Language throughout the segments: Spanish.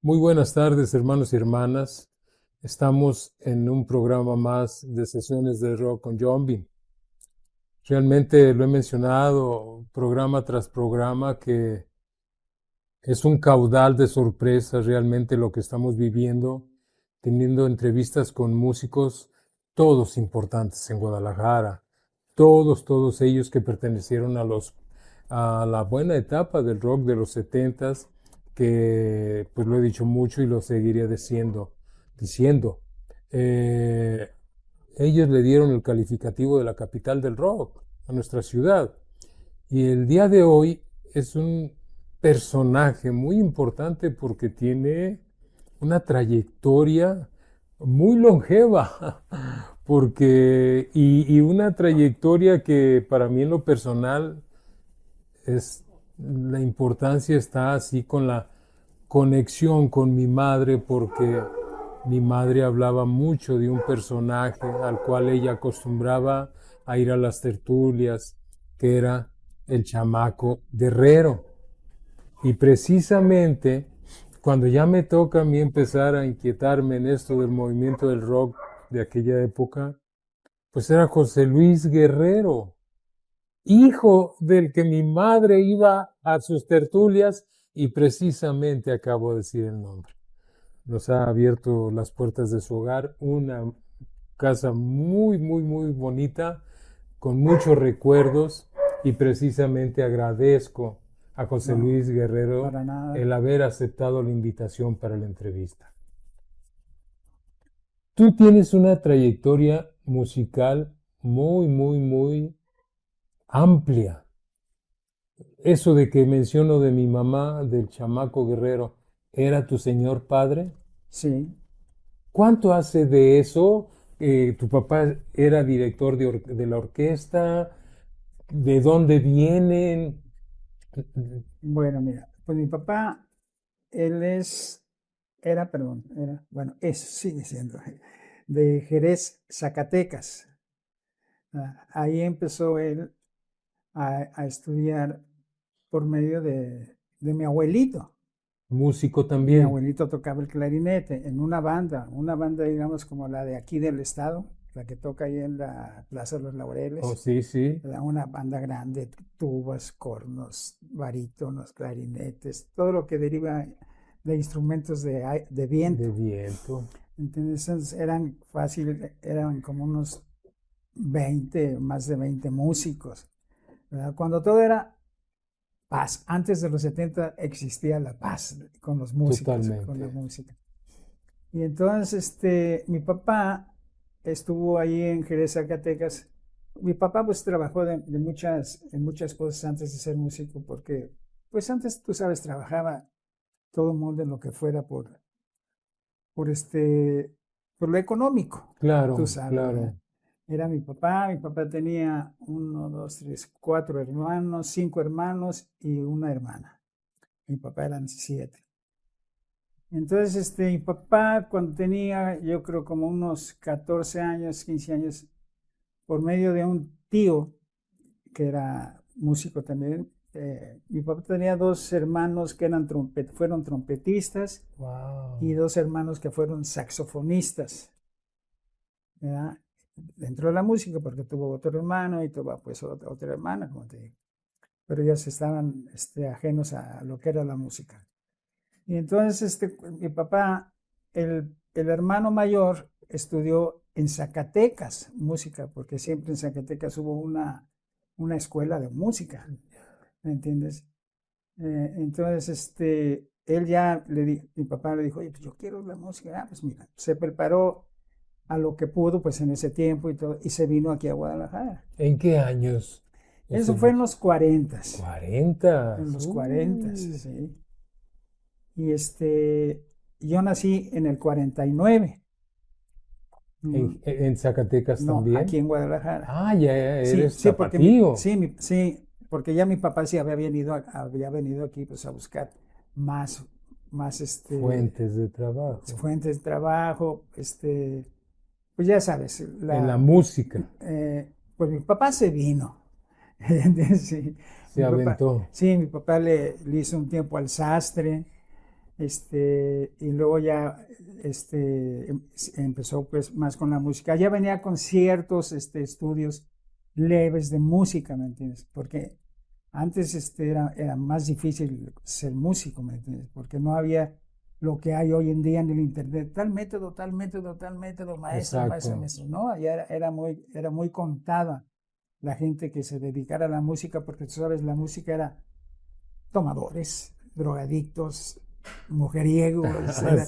Muy buenas tardes, hermanos y hermanas. Estamos en un programa más de sesiones de rock con John Bean. Realmente lo he mencionado programa tras programa que es un caudal de sorpresas realmente lo que estamos viviendo, teniendo entrevistas con músicos, todos importantes en Guadalajara, todos ellos que pertenecieron a la buena etapa del rock de los setentas, que pues lo he dicho mucho y lo seguiré diciendo. Eh, Ellos le dieron el calificativo de la capital del rock a nuestra ciudad. Y el día de hoy es un personaje muy importante porque tiene una trayectoria muy longeva, y una trayectoria que para mí en lo personal es, la importancia está así con la conexión con mi madre, porque mi madre hablaba mucho de un personaje al cual ella acostumbraba a ir a las tertulias, que era el chamaco Guerrero. Y precisamente cuando ya me toca a mí empezar a inquietarme en esto del movimiento del rock de aquella época, pues era José Luis Guerrero, hijo del que mi madre iba a sus tertulias, y precisamente acabo de decir el nombre. Nos ha abierto las puertas de su hogar, una casa muy bonita, con muchos recuerdos, y precisamente agradezco a José No, Luis Guerrero para nada. el haber aceptado la invitación para la entrevista. Tú tienes una trayectoria musical muy amplia. Eso de que menciono de mi mamá, del chamaco Guerrero, ¿era tu señor padre? Sí, ¿Cuánto hace de eso? ¿Tu papá era director de la orquesta? ¿De dónde vienen? bueno, mira, pues mi papá, él bueno, sigue siendo, de Jerez, Zacatecas. Ahí empezó él a estudiar por medio de mi abuelito. Músico Mi también. abuelito tocaba el clarinete en una banda, digamos, como la de aquí del estado, la que toca ahí en la Plaza de los Oh, Laureles. sí, sí. Era una banda grande, tubas, cornos, barítonos, clarinetes, todo lo que deriva de instrumentos de De viento. viento. Entonces eran como unos 20, más de 20 músicos, ¿verdad? Cuando todo era paz, antes de los 70 existía la paz con los músicos, con la Totalmente. música. Y entonces mi papá estuvo ahí en Jerez, Zacatecas. Mi papá pues trabajó en muchas cosas antes de ser músico, porque pues antes, tú sabes, trabajaba todo el mundo en lo que fuera por por lo económico, tú Claro, sabes, ¿verdad? claro. Era mi papá tenía uno, dos, tres, cuatro hermanos, cinco hermanos y una hermana. Mi papá eran siete. Entonces, mi papá, cuando tenía, yo creo, como unos 14 años, 15 años, por medio de un tío que era músico también, mi papá tenía dos hermanos que fueron trompetistas y Wow. dos hermanos que fueron saxofonistas, ¿verdad? Dentro de la música, porque tuvo otro hermano y tuvo pues otra hermana, como te digo. Pero ellos estaban ajenos a lo que era la música. Y entonces mi papá, el hermano mayor, estudió en Zacatecas música, porque siempre en Zacatecas hubo una escuela de música, ¿me entiendes? Entonces, mi papá le dijo, oye, pues yo quiero la música. Ah, pues mira, se preparó a lo que pudo, pues en ese tiempo y todo, y se vino aquí a Guadalajara. ¿En qué años? Eso Ese fue en los 40, 40. en los 40, sí. Y yo nací en el 49. En Zacatecas No, aquí también. en Guadalajara. Ah, ya Sí, eres sí, tapatío. porque ya mi papá sí había venido aquí pues a buscar más, más Fuentes de trabajo. fuentes de trabajo, pues ya sabes, En la música pues mi papá se vino. Sí, se aventó. mi papá le hizo un tiempo al sastre, Y luego ya empezó pues más con la música. Ya venía con ciertos estudios leves de música, ¿me entiendes? Porque antes era más difícil ser músico, ¿me entiendes? Porque no había lo que hay hoy en día en el internet, tal método, tal método, tal método, maestro, maestro, Exacto. maestro. No, ya era muy contada la gente que se dedicara a la música, porque tú sabes, la música era tomadores, drogadictos, mujeriegos,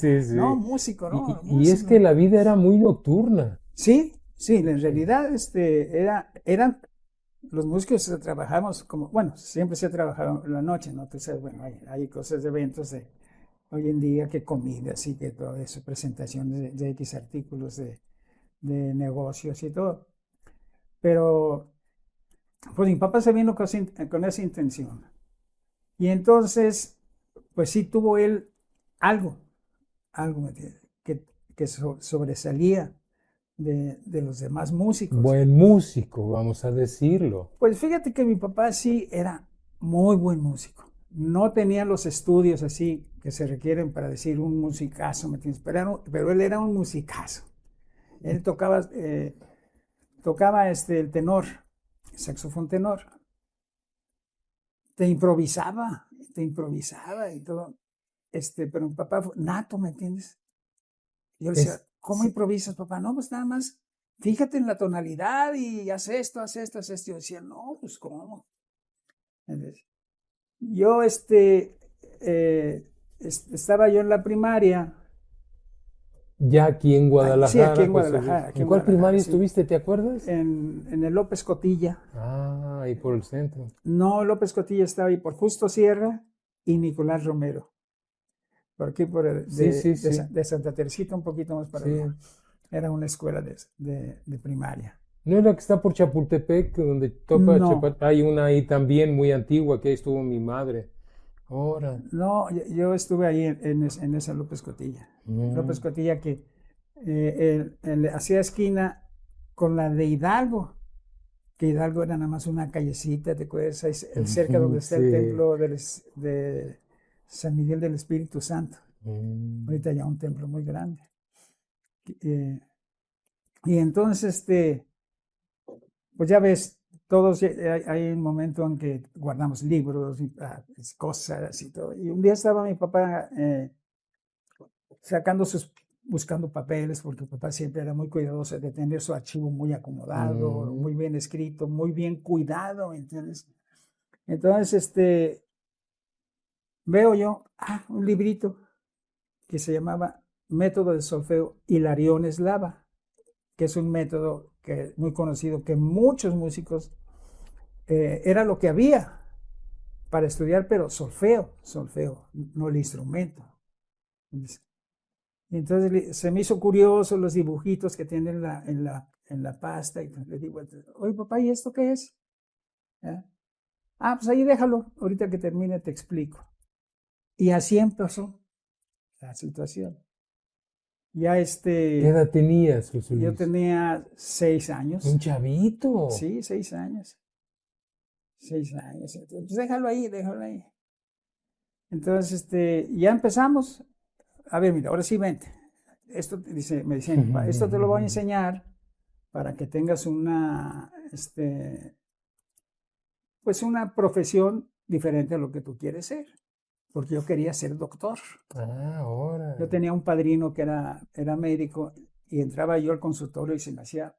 Sí, no, sí. músico, no, Y es que músico. la vida era muy nocturna. Sí, sí, en realidad eran los músicos trabajamos como, bueno, siempre se ha trabajado en la noche, ¿no? Entonces, bueno, hay cosas de eventos de hoy en día que comidas y que todo eso, presentaciones de X artículos de negocios y todo. Pero, pues mi papá se vino con esa intención. Y entonces, pues sí tuvo él algo, algo ¿me entiendes? Que sobresalía de los demás músicos. Buen músico, vamos a decirlo. Pues fíjate que mi papá sí era muy buen músico. No tenía los estudios así que se requieren para decir un musicazo, ¿me entiendes? Pero él era un musicazo. Él tocaba el tenor, el saxofón tenor. Te improvisaba y todo. Pero mi papá fue nato, ¿me entiendes? Yo le decía, Es, ¿cómo improvisas, papá? No, pues nada más, fíjate en la tonalidad y haz esto, haz esto, haz esto. Yo decía, no, pues ¿cómo? ¿Entiendes? Yo, estaba yo en la primaria, ya aquí en sí, aquí Guadalajara, en José Luis. Guadalajara, aquí ¿En en cuál Guadalajara, primaria sí, estuviste, te acuerdas? en el López Cotilla. Ah, ahí por el centro. No, López Cotilla estaba ahí por Justo Sierra y Nicolás Romero, por aquí Sí, sí, sí. de Santa Teresita, un poquito más para allá. Sí. Era una escuela de primaria. ¿No es la que está por Chapultepec, donde No, Hay una ahí también muy antigua, que ahí estuvo mi madre. Ahora. no, yo estuve ahí en esa López Cotilla. López Mm, Cotilla que hacía esquina con la de Hidalgo, que Hidalgo era nada más una callecita, ¿te acuerdas? Ahí cerca donde está el sí. templo de San Miguel del Espíritu Santo. Mm. Ahorita ya un templo muy grande. Eh, y entonces, pues ya ves, todos hay un momento en que guardamos libros y cosas y todo. Y un día estaba mi papá buscando papeles, porque mi papá siempre era muy cuidadoso de tener su archivo muy acomodado, Mm. muy bien escrito, muy bien cuidado, ¿entiendes? Entonces, veo yo, un librito que se llamaba Método de Solfeo Hilarión Eslava, que es un método que muy conocido, que muchos músicos era lo que había para estudiar, pero solfeo, no el instrumento. Y entonces se me hizo curioso los dibujitos que tiene en la pasta. Y le digo, oye papá, ¿y esto qué es? ¿Eh? Pues ahí déjalo, ahorita que termine te explico. Y así empezó la situación. Ya ¿Qué edad tenías, José yo Luis? tenía 6 Un años. chavito. Sí, 6 años. 6 años. Entonces, pues déjalo ahí, déjalo ahí. Entonces, ya empezamos. A ver, mira, ahora sí vente. Esto me decía mi papá, esto te lo voy a enseñar para que tengas pues una profesión diferente a lo que tú quieres ser. Porque yo quería ser doctor. Ahora. Yo tenía un padrino que era médico y entraba yo al consultorio y se me hacía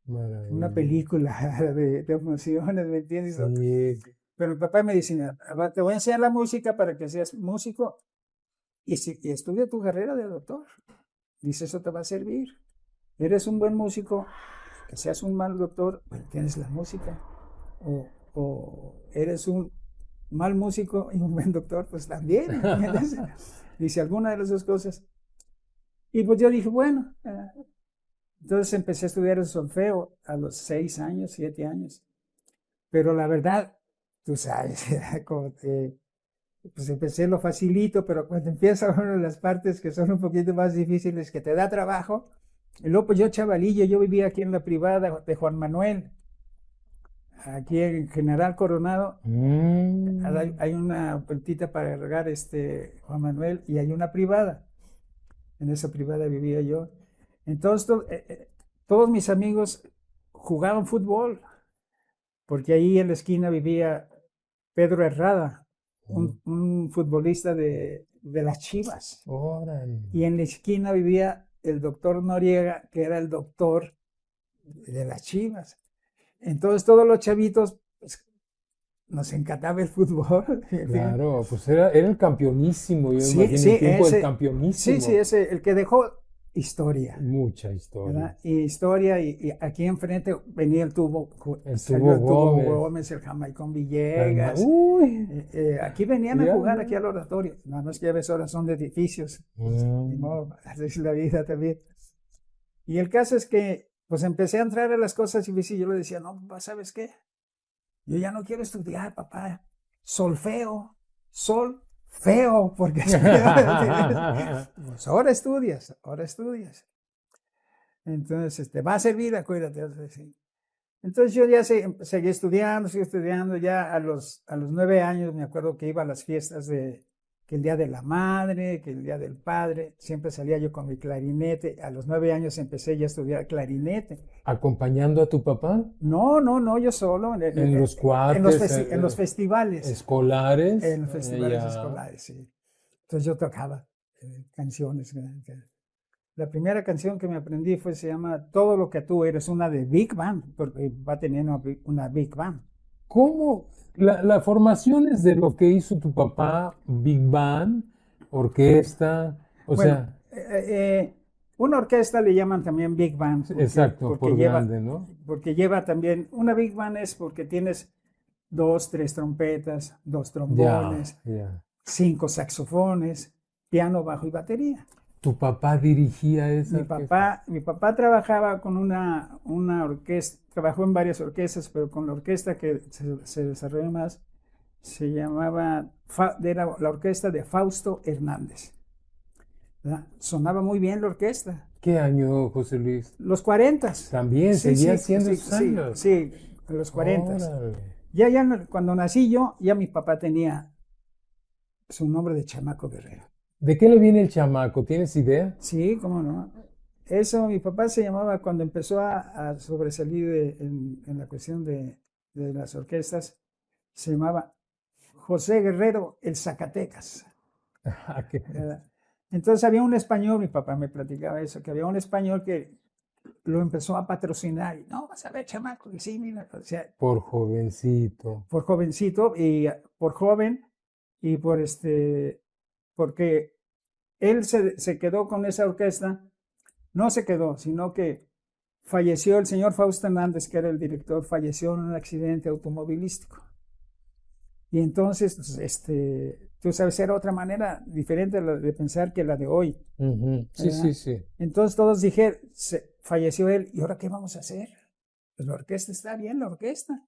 una Maravilla. película de emociones, ¿me entiendes? Sí. Pero mi papá me dice, te voy a enseñar la música para que seas músico y estudia tu carrera de doctor. Dice, eso te va a servir. Eres un buen músico, que seas un mal doctor, pero tienes la música. O eres un mal músico y un buen doctor, pues también, ¿entiendes? Dice alguna de las dos cosas. Y pues yo dije, bueno, entonces empecé a estudiar el solfeo a los 6 años, 7 años. Pero la verdad, tú sabes, como que pues empecé lo facilito, pero cuando empieza uno las partes que son un poquito más difíciles, que te da trabajo. Y luego pues yo chavalillo, yo vivía aquí en la privada de Juan Manuel, aquí en General Coronado Mm. hay una puertita para regar Juan Manuel y hay una privada. En esa privada vivía yo. Entonces todos mis amigos jugaban fútbol, porque ahí en la esquina vivía Pedro Herrada, un futbolista de las Chivas. Órale. Y en la esquina vivía el doctor Noriega, que era el doctor de las Chivas. Entonces todos los chavitos, pues, nos encantaba el fútbol. Claro, pues era el campeonísimo, yo Sí, imagino sí, el tiempo del sí, campeonísimo. ese, el que dejó historia, Mucha historia. ¿verdad? Y historia, y aquí enfrente venía el tubo, El salió el tubo Gómez. Gómez, el Jamaicón Villegas. Uy, Aquí venían a ya, jugar ¿no? aquí al oratorio. Nada más que ya ves, ahora son de edificios. Ni modo, así es la vida también. Y el caso es que, pues empecé a entrar a las cosas y yo le decía, no, papá, ¿sabes qué? Yo ya no quiero estudiar, papá. Solfeo, sol feo, porque pues ahora estudias, ahora estudias. Entonces, va a servir, acuérdate. Entonces yo ya seguí estudiando, ya a los 9 años me acuerdo que iba a las fiestas que el Día de la Madre, que el Día del Padre, siempre salía yo con mi clarinete. A los 9 años empecé ya a estudiar clarinete. ¿Acompañando a tu papá? No, yo solo. En los cuates, en los festivales. Escolares. En los festivales Ya. escolares, sí. Entonces yo tocaba canciones. La primera canción que me aprendí se llama Todo lo que tú eres, una de Big Band, porque va teniendo una Big Band. ¿Cómo? La formación es de lo que hizo tu papá, Big Band, orquesta, o Bueno, sea, una orquesta le llaman también Big Band. exacto, por lleva, grande, ¿no? Porque lleva también, una Big Band es porque tienes 2, 3 trompetas, 2 trombones, Ya. 5 saxofones, piano, bajo y batería. ¿Tu papá dirigía esa orquesta? Mi papá trabajaba con una orquesta, trabajó en varias orquestas, pero con la orquesta que se desarrolló más, se llamaba, era la orquesta de Fausto Hernández. ¿Verdad? Sonaba muy bien la orquesta. ¿Qué año, José Luis? Los 40. También, seguía haciendo esos años. Sí, los 40. Órale. Ya cuando nací yo, ya mi papá tenía su nombre de Chamaco Guerrero. ¿De qué le viene el chamaco? ¿Tienes idea? Sí, cómo no. Eso, mi papá se llamaba, cuando empezó a sobresalir en la cuestión de las orquestas, se llamaba José Guerrero el Zacatecas. Entonces había un español, mi papá me platicaba eso, que había un español que lo empezó a patrocinar. Y, no, vas a ver, chamaco, y sí, mira, o sea, Por jovencito. por jovencito y por joven y porque él se quedó con esa orquesta. No se quedó, sino que falleció el señor Fausto Hernández, que era el director, falleció en un accidente automovilístico. Y entonces, tú sabes, era otra manera diferente de pensar que la de hoy. Sí. Entonces todos dijeron, falleció él, ¿y ahora qué vamos a hacer? Pues la orquesta está bien, la orquesta.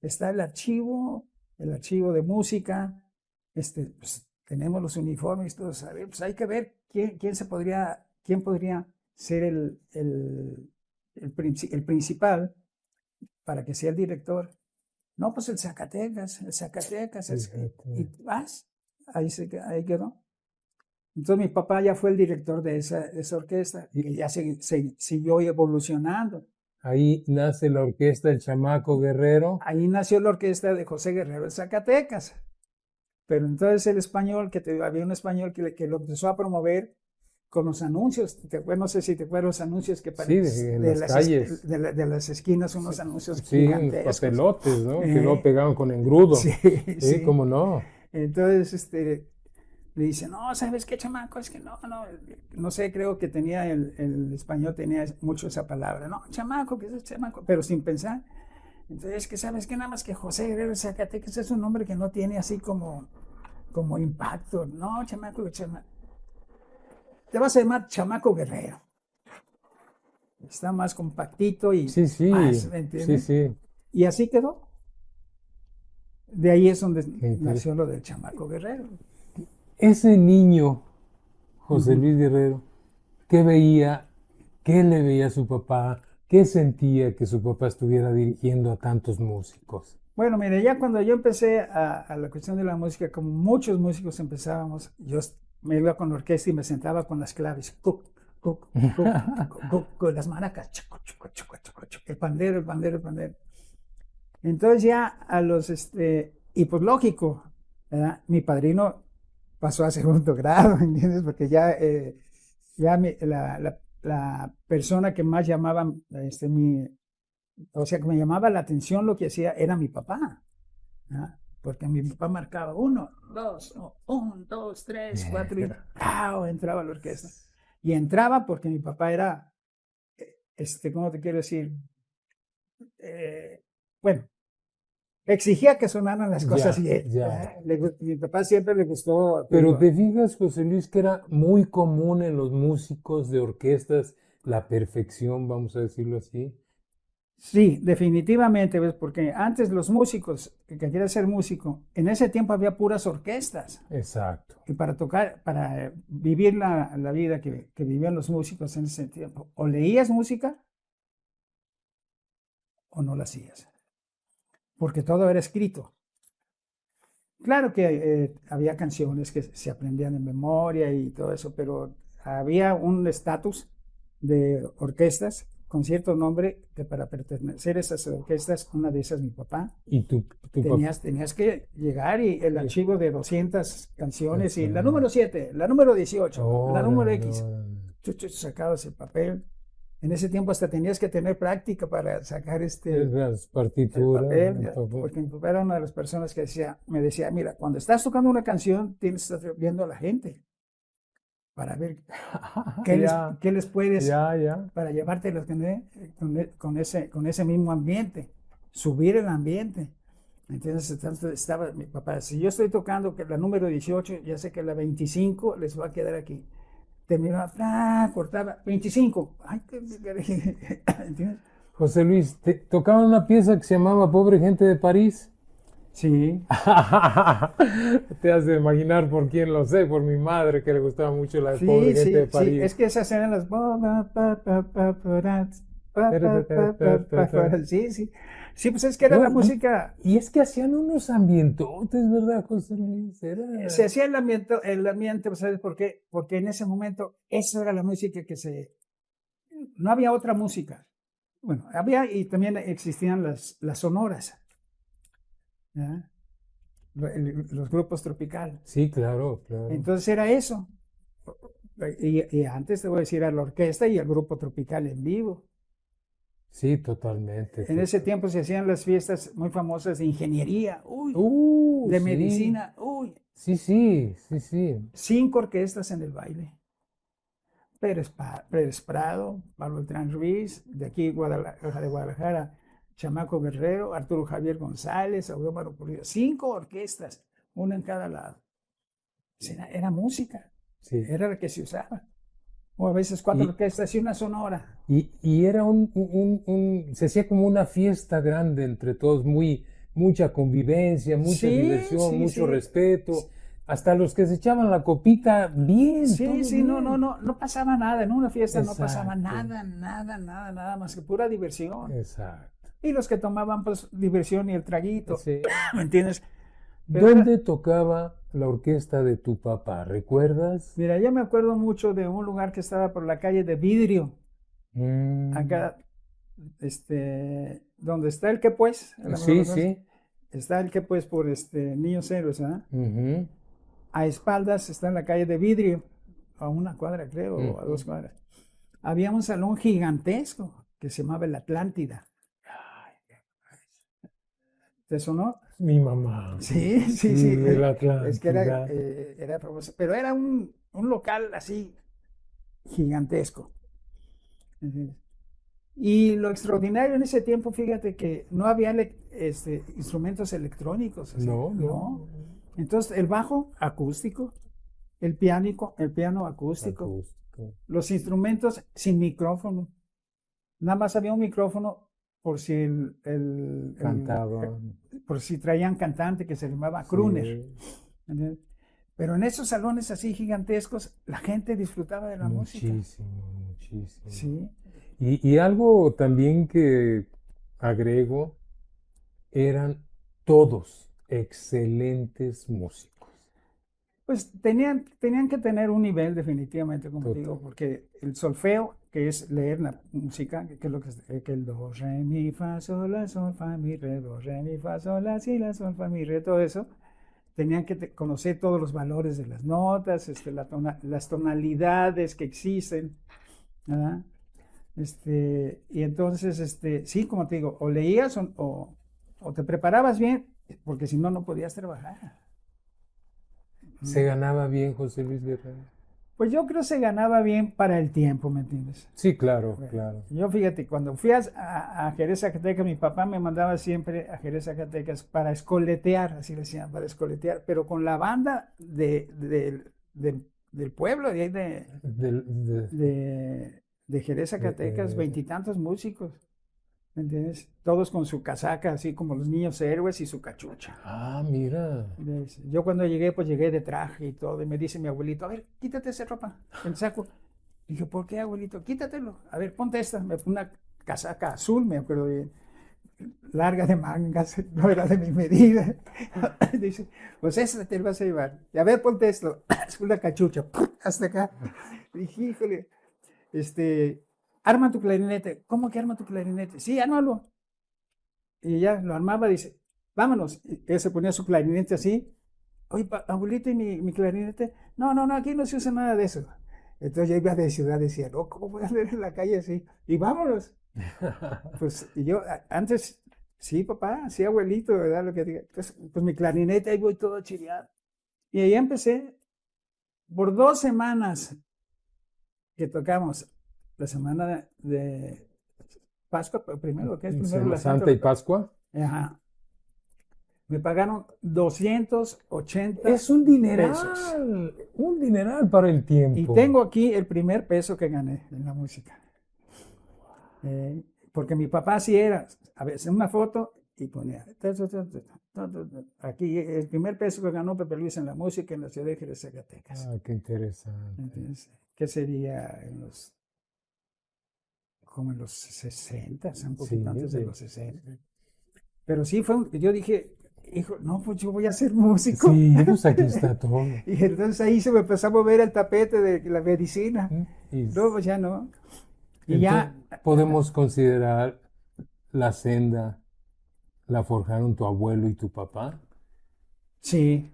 Está el archivo de música, pues, tenemos los uniformes, todo, pues hay que ver quién podría ser el principal para que sea el director. No, pues el Zacatecas. Y vas, ahí quedó. Entonces mi papá ya fue el director de esa orquesta, que ya siguió evolucionando. Ahí nace la orquesta El Chamaco Guerrero. Ahí nació la orquesta de José Guerrero en Zacatecas. Pero entonces el español, había un español que lo empezó a promover con los anuncios. No sé si te acuerdas los anuncios que parecían de las calles. De las esquinas, unos anuncios gigantescos. Papelotes, ¿no? Que lo pegaban con engrudo. Sí, cómo no. Entonces, le dice, no, ¿sabes qué, chamaco? Es que no sé, creo que el español tenía mucho esa palabra. No, chamaco, ¿qué es chamaco? Pero sin pensar. Entonces, que sabes que nada más que José Guerrero Zacatecas es un nombre que no tiene así como impacto. No, chamaco. Te vas a llamar Chamaco Guerrero. Está más compactito y más, ¿me entiendes? Sí. Y así quedó. De ahí es donde nació lo del Chamaco Guerrero. Ese niño, José Luis Guerrero, ¿qué le veía a su papá? ¿Qué sentía que su papá estuviera dirigiendo a tantos músicos? Bueno, mire, ya cuando yo empecé a la cuestión de la música, como muchos músicos empezábamos, me iba con la orquesta y me sentaba con las claves, cuc, cuc, cuc, cuc, cuc, con las maracas, chucu, chucu, chucu, chucu, chucu, el pandero, el pandero, el pandero. Entonces ya y pues lógico, ¿verdad? Mi padrino pasó a segundo grado, ¿entiendes? Porque la persona que más llamaba, o sea, que me llamaba la atención lo que hacía era mi papá, ¿verdad? Porque mi papá marcaba 1, 2, 1, 2, 3, 4 y ¡pau! Entraba a la orquesta. Y entraba porque mi papá era, ¿cómo te quiero decir? Bueno, exigía que sonaran las cosas bien. Mi papá siempre le gustó. Pero te fijas, José Luis, que era muy común en los músicos de orquestas la perfección, vamos a decirlo así. Sí, definitivamente, ¿ves? Porque antes los músicos, que querían ser músico, en ese tiempo había puras orquestas. Exacto. Y para tocar, para vivir la vida que vivían los músicos en ese tiempo, o leías música o no la hacías. Porque todo era escrito. Claro que había canciones que se aprendían en memoria y todo eso, pero había un estatus de orquestas con cierto nombre que para pertenecer a esas orquestas, una de esas mi papá, y tenías que llegar y el archivo de 200 canciones y la número 7, la número 18, la número X, sacabas el papel. En ese tiempo hasta tenías que tener práctica para sacar las partituras. El papel, porque mi papá era una de las personas que me decía, mira, cuando estás tocando una canción, tienes que estar viendo a la gente para ver qué les puedes, para llevártelos con ese mismo ambiente, subir el ambiente. Entonces estaba mi papá, si yo estoy tocando que la número 18, ya sé que la 25 les va a quedar aquí. Terminaba, cortaba, 25. Ay, ¿entiendes? José Luis, ¿tocaban una pieza que se llamaba Pobre Gente de París? Sí. Te has de imaginar por quién lo sé, por mi madre, que le gustaba mucho la Pobre Gente de París. Sí, es que esas eran las... Sí, sí. Sí, pues es que era la música... Y es que hacían unos ambientotes, ¿verdad, José Luis? Se hacía el ambiente, ¿sabes por qué? Porque en ese momento esa era la música no había otra música. Bueno, había y también existían las sonoras. ¿Ya? Los grupos tropicales. Sí, claro, claro. Entonces era eso. Y antes te voy a decir a la orquesta y al grupo tropical en vivo. Sí, totalmente. En ese tiempo se hacían las fiestas muy famosas de ingeniería, de medicina, Sí. 5 orquestas en el baile. Pérez Prado, Pablo Beltrán Ruiz, de aquí de Guadalajara, Chamaco Guerrero, Arturo Javier González, Audomaro Pulido, 5 orquestas, una en cada lado. Era música, era la que se usaba. O a veces 4 orquestas y una sonora. Y era se hacía como una fiesta grande entre todos, mucha convivencia, mucha diversión, mucho respeto. Hasta los que se echaban la copita, bien. Sí, no pasaba nada. En una fiesta no pasaba nada más que pura diversión. Exacto. Y los que tomaban, pues, diversión y el traguito. Sí. ¿Me entiendes? ¿Dónde tocaba la orquesta de tu papá? ¿Recuerdas? Yo me acuerdo mucho de un lugar que estaba por la calle de Vidrio. Acá, donde está el que pues. Sí. Está el que pues por Niños Héroes, ¿ah? A espaldas está en la calle de Vidrio, a 1 cuadra creo, o a 2 cuadras. Había un salón gigantesco que se llamaba el Atlántida. ¿Te sonó? Mi mamá. Sí. El Atlántida. Es que era famoso, pero era un local así gigantesco. Y lo extraordinario en ese tiempo, fíjate que no había instrumentos electrónicos. Así. No. Entonces el bajo acústico, el piano acústico, los instrumentos sin micrófono. Nada más había un micrófono por si por si traían cantante que se llamaba crooner. Sí. Pero en esos salones así gigantescos, la gente disfrutaba de la música. Muchísimo. Sí. Y algo también que agrego, eran todos excelentes músicos. Pues tenían que tener un nivel definitivamente, como te digo, Total. porque el solfeo, que es leer la música, que es lo que el do, re, mi, fa, sol, la, sol, fa, mi, re, do, re, mi, fa, sol, la, si, la, sol, fa, mi, re, todo eso, tenían que conocer todos los valores de las notas, las tonalidades que existen, ¿verdad? Y entonces, sí, como te digo, o leías o te preparabas bien, porque si no, no podías trabajar. Se ¿No? ganaba bien José Luis Guerrero. Pues yo creo que se ganaba bien para el tiempo, ¿me entiendes? Sí, claro, claro. Yo fíjate, cuando fui a Jerez, Zacatecas, mi papá me mandaba siempre a Jerez, Zacatecas para escoletear, así le decían, para escoletear, pero con la banda del pueblo, de, ahí Del- de- de Jerez, Zacatecas, de- veintitantos músicos, ¿me entiendes? Todos con su casaca, así como los niños héroes y su cachucha. Mira. Yo cuando llegué, pues llegué de traje y todo, y me dice mi abuelito, a ver, quítate esa ropa, el saco. Dije, ¿por qué, abuelito? Quítatelo. A ver, ponte esta. Me pone una casaca azul, me acuerdo bien, larga de mangas, no era de mi medida. Dice, pues esa te la vas a llevar. Y a ver, ponte esto. Es una cachucha, hasta acá. Dije, híjole, arma tu clarinete. ¿Cómo que arma tu clarinete? Sí, ármalo. Y ya lo armaba, dice, vámonos. Y él se ponía su clarinete así. Oye, abuelito, ¿y mi clarinete? No, no, no, aquí no se usa nada de eso. Entonces yo iba de ciudad, decía, no, ¿cómo voy a leer en la calle así? Y vámonos. Pues y yo antes, sí, papá, sí, abuelito, ¿verdad? Lo que diga. Entonces, pues mi clarinete, ahí voy todo chileado. Y ahí empecé, por 2 semanas que tocamos, la semana de Pascua, primero, ¿qué es primero? Semana La Santa. Santa y Pascua. Ajá. Me pagaron 280 Es pesos. un dineral para el Y tiempo. tengo aquí el primer peso que gané en la música. Porque mi papá sí era, a veces una foto y ponía, aquí el primer peso que ganó Pepe Luis en la música en la ciudad de Zacatecas. Qué interesante. ¿Entiendes? ¿Qué sería como en los 60, un poquito Sí, antes de sí. los 60? Pero sí yo dije, hijo, no, pues yo voy a ser músico. Sí, pues aquí está todo. Y entonces ahí se me empezó a mover el tapete de la medicina. Y No, pues ya no. Y entonces ya, podemos considerar la senda la forjaron tu abuelo y tu papá. sí,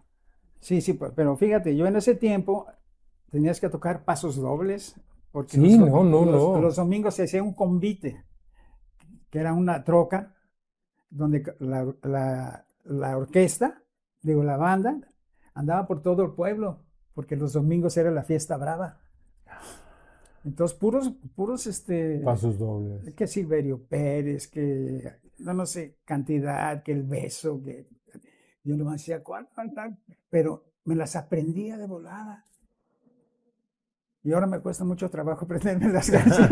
sí, pero fíjate, yo en ese tiempo tenías que tocar pasos dobles, porque Sí, no. los domingos se hacía un convite, que era una troca, donde la orquesta, digo, la banda, andaba por todo el pueblo, porque los domingos era la fiesta brava. Entonces, puros, Pasos dobles. que Silverio Pérez, que, no sé, cantidad, que el beso, que yo no me hacía cuál, pero me las aprendía de volada. Y ahora me cuesta mucho trabajo aprenderme las canciones.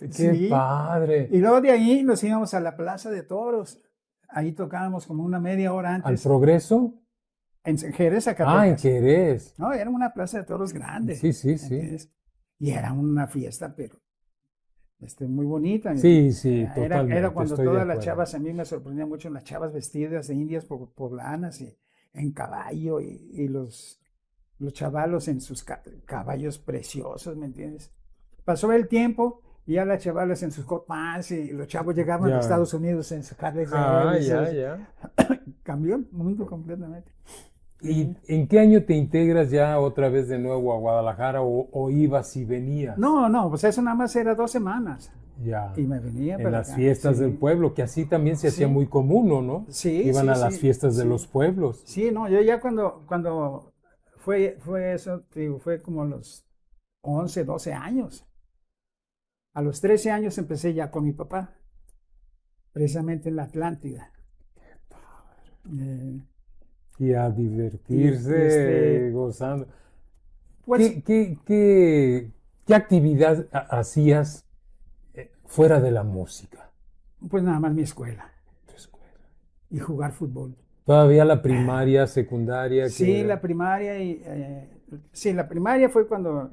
¡Qué Sí. padre! Y luego de ahí nos íbamos a la Plaza de Toros. Ahí tocábamos como una media hora ¿Al antes. Progreso? En Jerez, En Zacatecas. Jerez. No, era una plaza de toros grande. Sí. ¿Entiendes? Y era una fiesta, pero muy bonita. Sí, Era totalmente. cuando Estoy de todas las acuerdo. chavas, a mí me sorprendía mucho las chavas vestidas de indias poblanas y en caballo y los chavalos en sus caballos preciosos, ¿me entiendes? Pasó el tiempo y ya las chavalas en sus hot pants y los chavos llegaban Ya. a Estados Unidos en sus Harley Davidson. Ya. Cambió el mundo completamente. ¿Y en qué año te integras ya otra vez de nuevo a Guadalajara o ibas y venías? No, pues eso nada más era 2 semanas. Ya. Y me venía En para las acá. fiestas Sí. del pueblo, que así también se hacía Sí. muy común, ¿no? Sí, Iban sí, a las sí, fiestas de sí. los pueblos. Sí, no, yo ya cuando fue eso, te digo, fue como a los 11, 12 años. A los 13 años empecé ya con mi papá, precisamente en la Atlántida. Y a divertirse, gozando. Pues, ¿Qué actividad hacías fuera de la música? pues nada más mi escuela Tu escuela. y jugar fútbol. Todavía la primaria, secundaria, Sí, que la primaria sí, la primaria fue cuando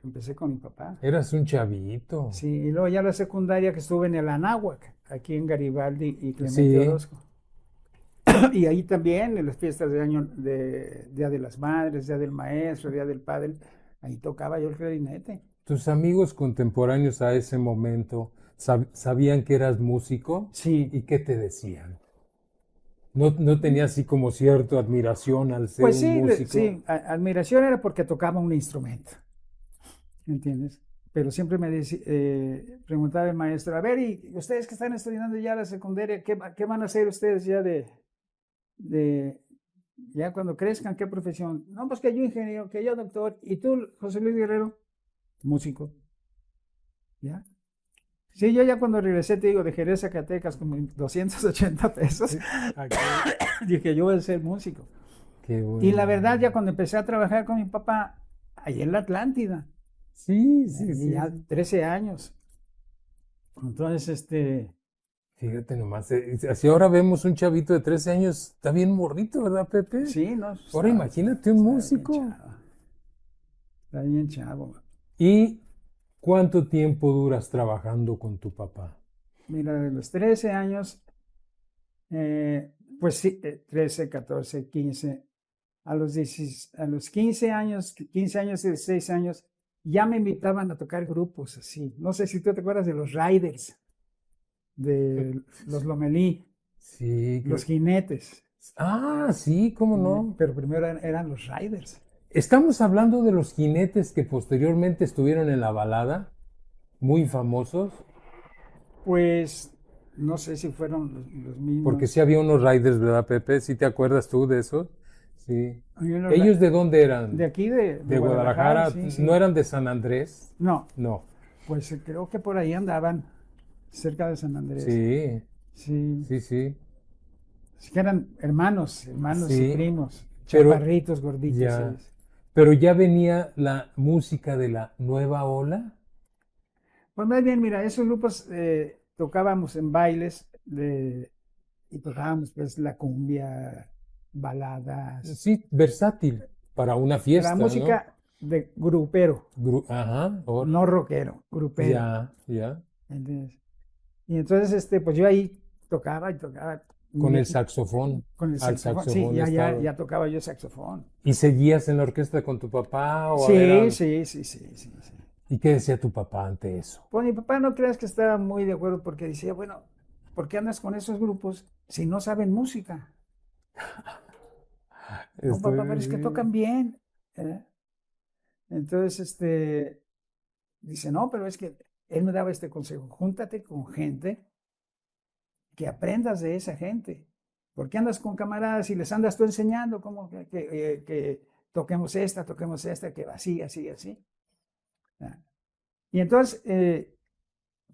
empecé con mi papá. Eras un chavito. Sí, y luego ya la secundaria que estuve en el Anáhuac, aquí en Garibaldi y Clemente Sí. Orozco. Y ahí también, en las fiestas de año, de Día de las Madres, Día del Maestro, Día del Padre, ahí tocaba yo el clarinete. ¿Tus amigos contemporáneos a ese momento sabían que eras músico? Sí, ¿Y qué te decían? ¿No tenías así como cierta admiración al ser pues un sí, músico? sí, admiración era porque tocaba un instrumento, ¿entiendes? Pero siempre me preguntaba el maestro, a ver, y ustedes que están estudiando ya la secundaria, ¿qué van a hacer ustedes ya ya cuando crezcan, qué profesión? No, pues que yo ingeniero, que yo doctor, y tú, José Luis Guerrero, músico, ¿ya? Sí, yo ya cuando regresé, te digo, de Jerez, Zacatecas, como 280 pesos, Aquí. dije, yo voy a ser músico. Qué bueno. Y la verdad, ya cuando empecé a trabajar con mi papá, ahí en la Atlántida, Sí, y sí. ya 13 años. Entonces, Fíjate nomás, así ahora vemos un chavito de 13 años, está bien morrito, ¿verdad, Pepe? sí, ¿no? Ahora imagínate un músico. Está bien chavo. ¿Y cuánto tiempo duras trabajando con tu papá? Mira, de los 13 años, pues sí, 13, 14, 15, a los 15 años, 15 años y 16 años, ya me invitaban a tocar grupos así. No sé si tú te acuerdas de los Riders, de los Lomelí, Sí. los Jinetes. Ah, sí, ¿cómo no? Pero primero eran los Riders. Estamos hablando de los jinetes que posteriormente estuvieron en la balada, muy famosos, Pues no sé si fueron los mismos. porque sí había unos riders, ¿verdad, Pepe? ¿Sí te acuerdas tú de esos? Sí. Había unos ¿Ellos de dónde eran? de aquí, de De Guadalajara, sí, sí. ¿no eran de San Andrés? No, No. pues creo que por ahí andaban, cerca de San Andrés. Sí, Sí, sí, sí. sí que eran hermanos Sí, y primos, pero chaparritos, gorditos. ya. ellos. Pero ya venía la música de la nueva ola. Pues más bien, mira, esos grupos tocábamos en bailes y tocábamos pues la cumbia, baladas, Sí, versátil para una fiesta, la ¿no? música de grupero, Ajá, no rockero, grupero. ya. ¿Entiendes? Y entonces, pues yo ahí tocaba y tocaba. Con el saxofón. Con el Al saxofón, sí, saxofón estaba. ya tocaba yo saxofón. ¿Y seguías en la orquesta con tu papá o Sí, eran... sí. ¿Y qué decía tu papá ante eso? Pues mi papá no creas que estaba muy de acuerdo porque decía, bueno, ¿por qué andas con esos grupos si no saben música? No, papá, pero es que tocan bien. ¿eh? Entonces, dice, no, pero es que él me daba este consejo, júntate con gente que aprendas de esa gente. ¿Por qué andas con camaradas y les andas tú enseñando cómo que toquemos esta, que así? ¿Ah? Y entonces,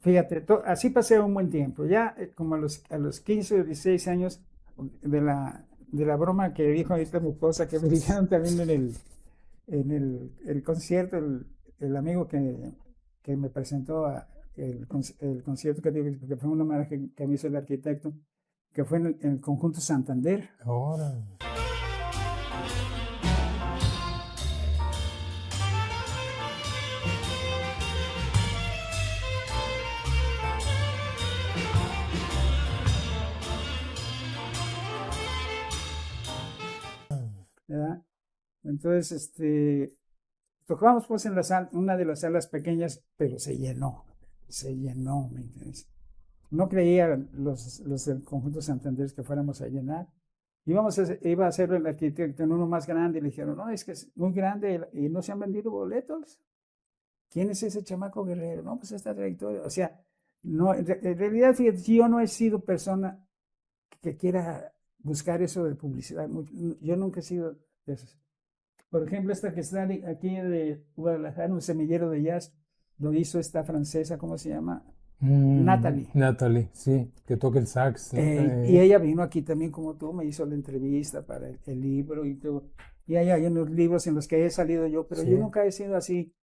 fíjate, así pasé un buen tiempo. Ya como a los 15 o 16 años de la broma que dijo ahorita mi esposa, que me dijeron también el concierto, el amigo que me presentó el concierto que fue un homenaje que me hizo el arquitecto, que fue en el Conjunto Santander. Ahora. ¿Verdad? Entonces, tocábamos pues en una de las salas pequeñas, pero se llenó, ¿me entiendes? No creía los del Conjunto Santander que fuéramos a llenar. Iba a hacer el arquitecto en uno más grande y le dijeron, no, es que es muy grande y no se han vendido boletos. ¿Quién es ese chamaco Guerrero? No, pues esta trayectoria. O sea, no, en realidad, fíjate, yo no he sido persona que quiera buscar eso de publicidad. Yo nunca he sido de esos. Por ejemplo, esta que está aquí de Guadalajara, un semillero de jazz, lo hizo esta francesa, ¿cómo se llama? Natalie. Natalie, sí, que toca el sax. Y ella vino aquí también como tú, me hizo la entrevista para el libro y todo. Y hay unos libros en los que he salido yo, pero Sí. yo nunca he sido así,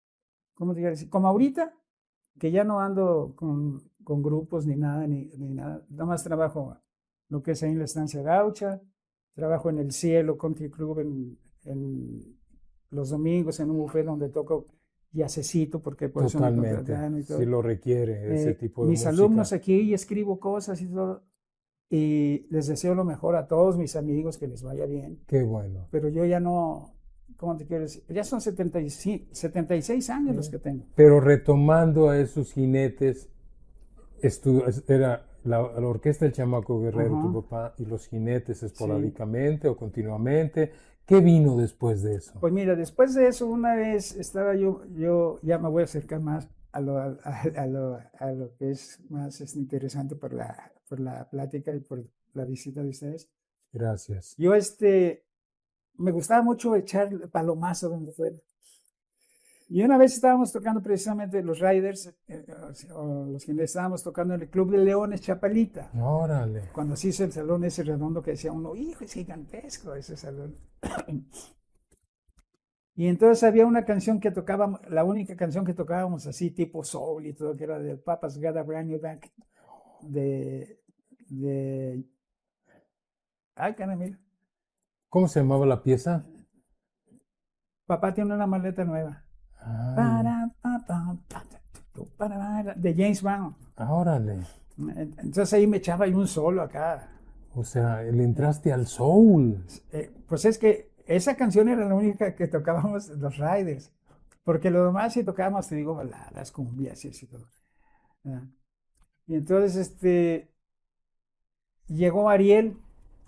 ¿cómo te digo? Como ahorita, que ya no ando con grupos ni nada, ni nada. Nada más trabajo lo que es ahí en la Estancia Gaucha, trabajo en el Cielo Country Club en los domingos en un buffet donde toco jazzcito, porque por eso me Totalmente. contrataron y todo. Sí lo requiere ese tipo de Mis música. alumnos aquí, y escribo cosas y todo, y les deseo lo mejor a todos mis amigos, que les vaya bien. Qué bueno. Pero yo ya no, ¿cómo te quiero decir? Ya son 76 años los que tengo. Pero retomando a esos jinetes, era la orquesta del Chamaco Guerrero, Ajá. tu papá, y los jinetes esporádicamente o continuamente. ¿Qué vino después de eso? Pues mira, después de eso, una vez estaba yo ya me voy a acercar más a lo que es más interesante por la plática y por la visita de ustedes. Gracias. Yo me gustaba mucho echar palomazo donde fuera. Y una vez estábamos tocando precisamente los Riders, o los que estábamos tocando en el Club de Leones Chapalita. Órale. Cuando se hizo el salón ese redondo que decía uno, hijo, es gigantesco ese salón. Y entonces había una canción que tocábamos, la única canción que tocábamos así, tipo soul y todo, que era del Papa's Got a Brand New Bag, ay, caramba, mira, ¿Cómo se llamaba la pieza? Papá tiene una maleta nueva. Ay, De James Brown. órale. Entonces ahí me echaba yo un solo acá. O sea, le entraste al soul. Pues es que esa canción era la única que tocábamos los Riders. Porque lo demás sí tocábamos, te digo, baladas, cumbias y así todo. Y entonces llegó Ariel.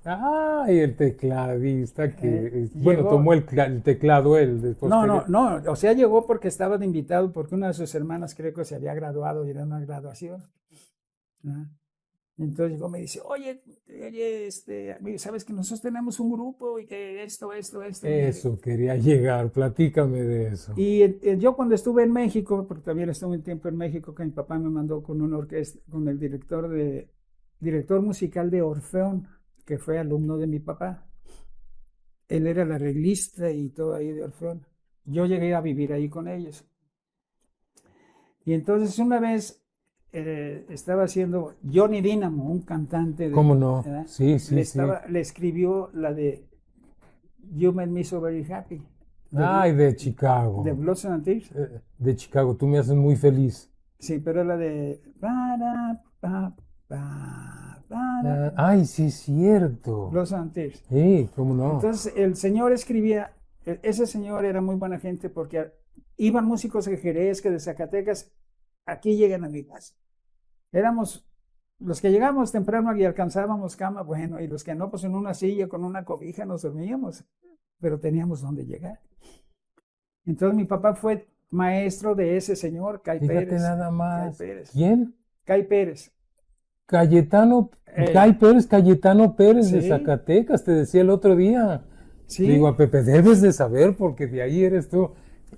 Ay, el tecladista que, bueno, llegó, tomó el teclado él después. No, o sea, llegó porque estaba de invitado, porque una de sus hermanas creo que se había graduado y era una graduación. Entonces llegó, me dice, oye, sabes que nosotros tenemos un grupo y que esto. Eso, quería llegar, platícame de eso. Y yo cuando estuve en México, porque también estuve un tiempo en México, que mi papá me mandó con una orquesta, con el director musical de Orfeón, que fue alumno de mi papá. Él era el arreglista y todo ahí de Orfeón. Yo llegué a vivir ahí con ellos. Y entonces una vez estaba haciendo Johnny Dynamo, un cantante. ¿Cómo no? ¿verdad? Sí. Le escribió la de You Made Me So Very Happy. De Chicago. De Bloods and Tears. De Chicago, tú me haces muy feliz. Sí, pero la de... Ay, sí, es cierto. Bloods and Tears. Sí, ¿cómo no? Entonces el señor escribía, ese señor era muy buena gente porque iban músicos de Jerez, que de Zacatecas, aquí llegan a mi casa. Éramos los que llegamos temprano y alcanzábamos cama, bueno, y los que no, pues en una silla con una cobija nos dormíamos, pero teníamos donde llegar. Entonces mi papá fue maestro de ese señor, Cay Fíjate Pérez. nada más. Cay Pérez. ¿Quién? Cay Pérez. Cayetano Pérez de Sí. Zacatecas, te decía el otro día. Sí. Digo, a Pepe, debes de saber porque de ahí eres tú.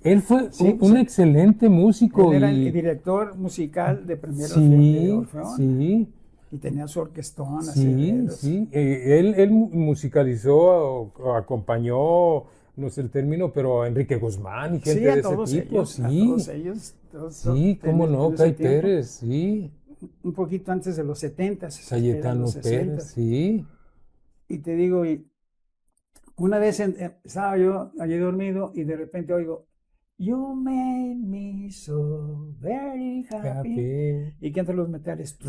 Él fue un excelente músico. Él era el director musical de primero de Orfeón. Sí. Y tenía su orquestón. Sí. Él musicalizó o acompañó, no sé el término, pero a Enrique Guzmán y gente de ese tipo. A todos ellos. Sí, cómo no, Cay Pérez, sí. Un poquito antes de los 70. Cayetano Pérez, sí. Y te digo, una vez estaba yo allí dormido y de repente oigo, You made me so very happy. Y que entre los metales, y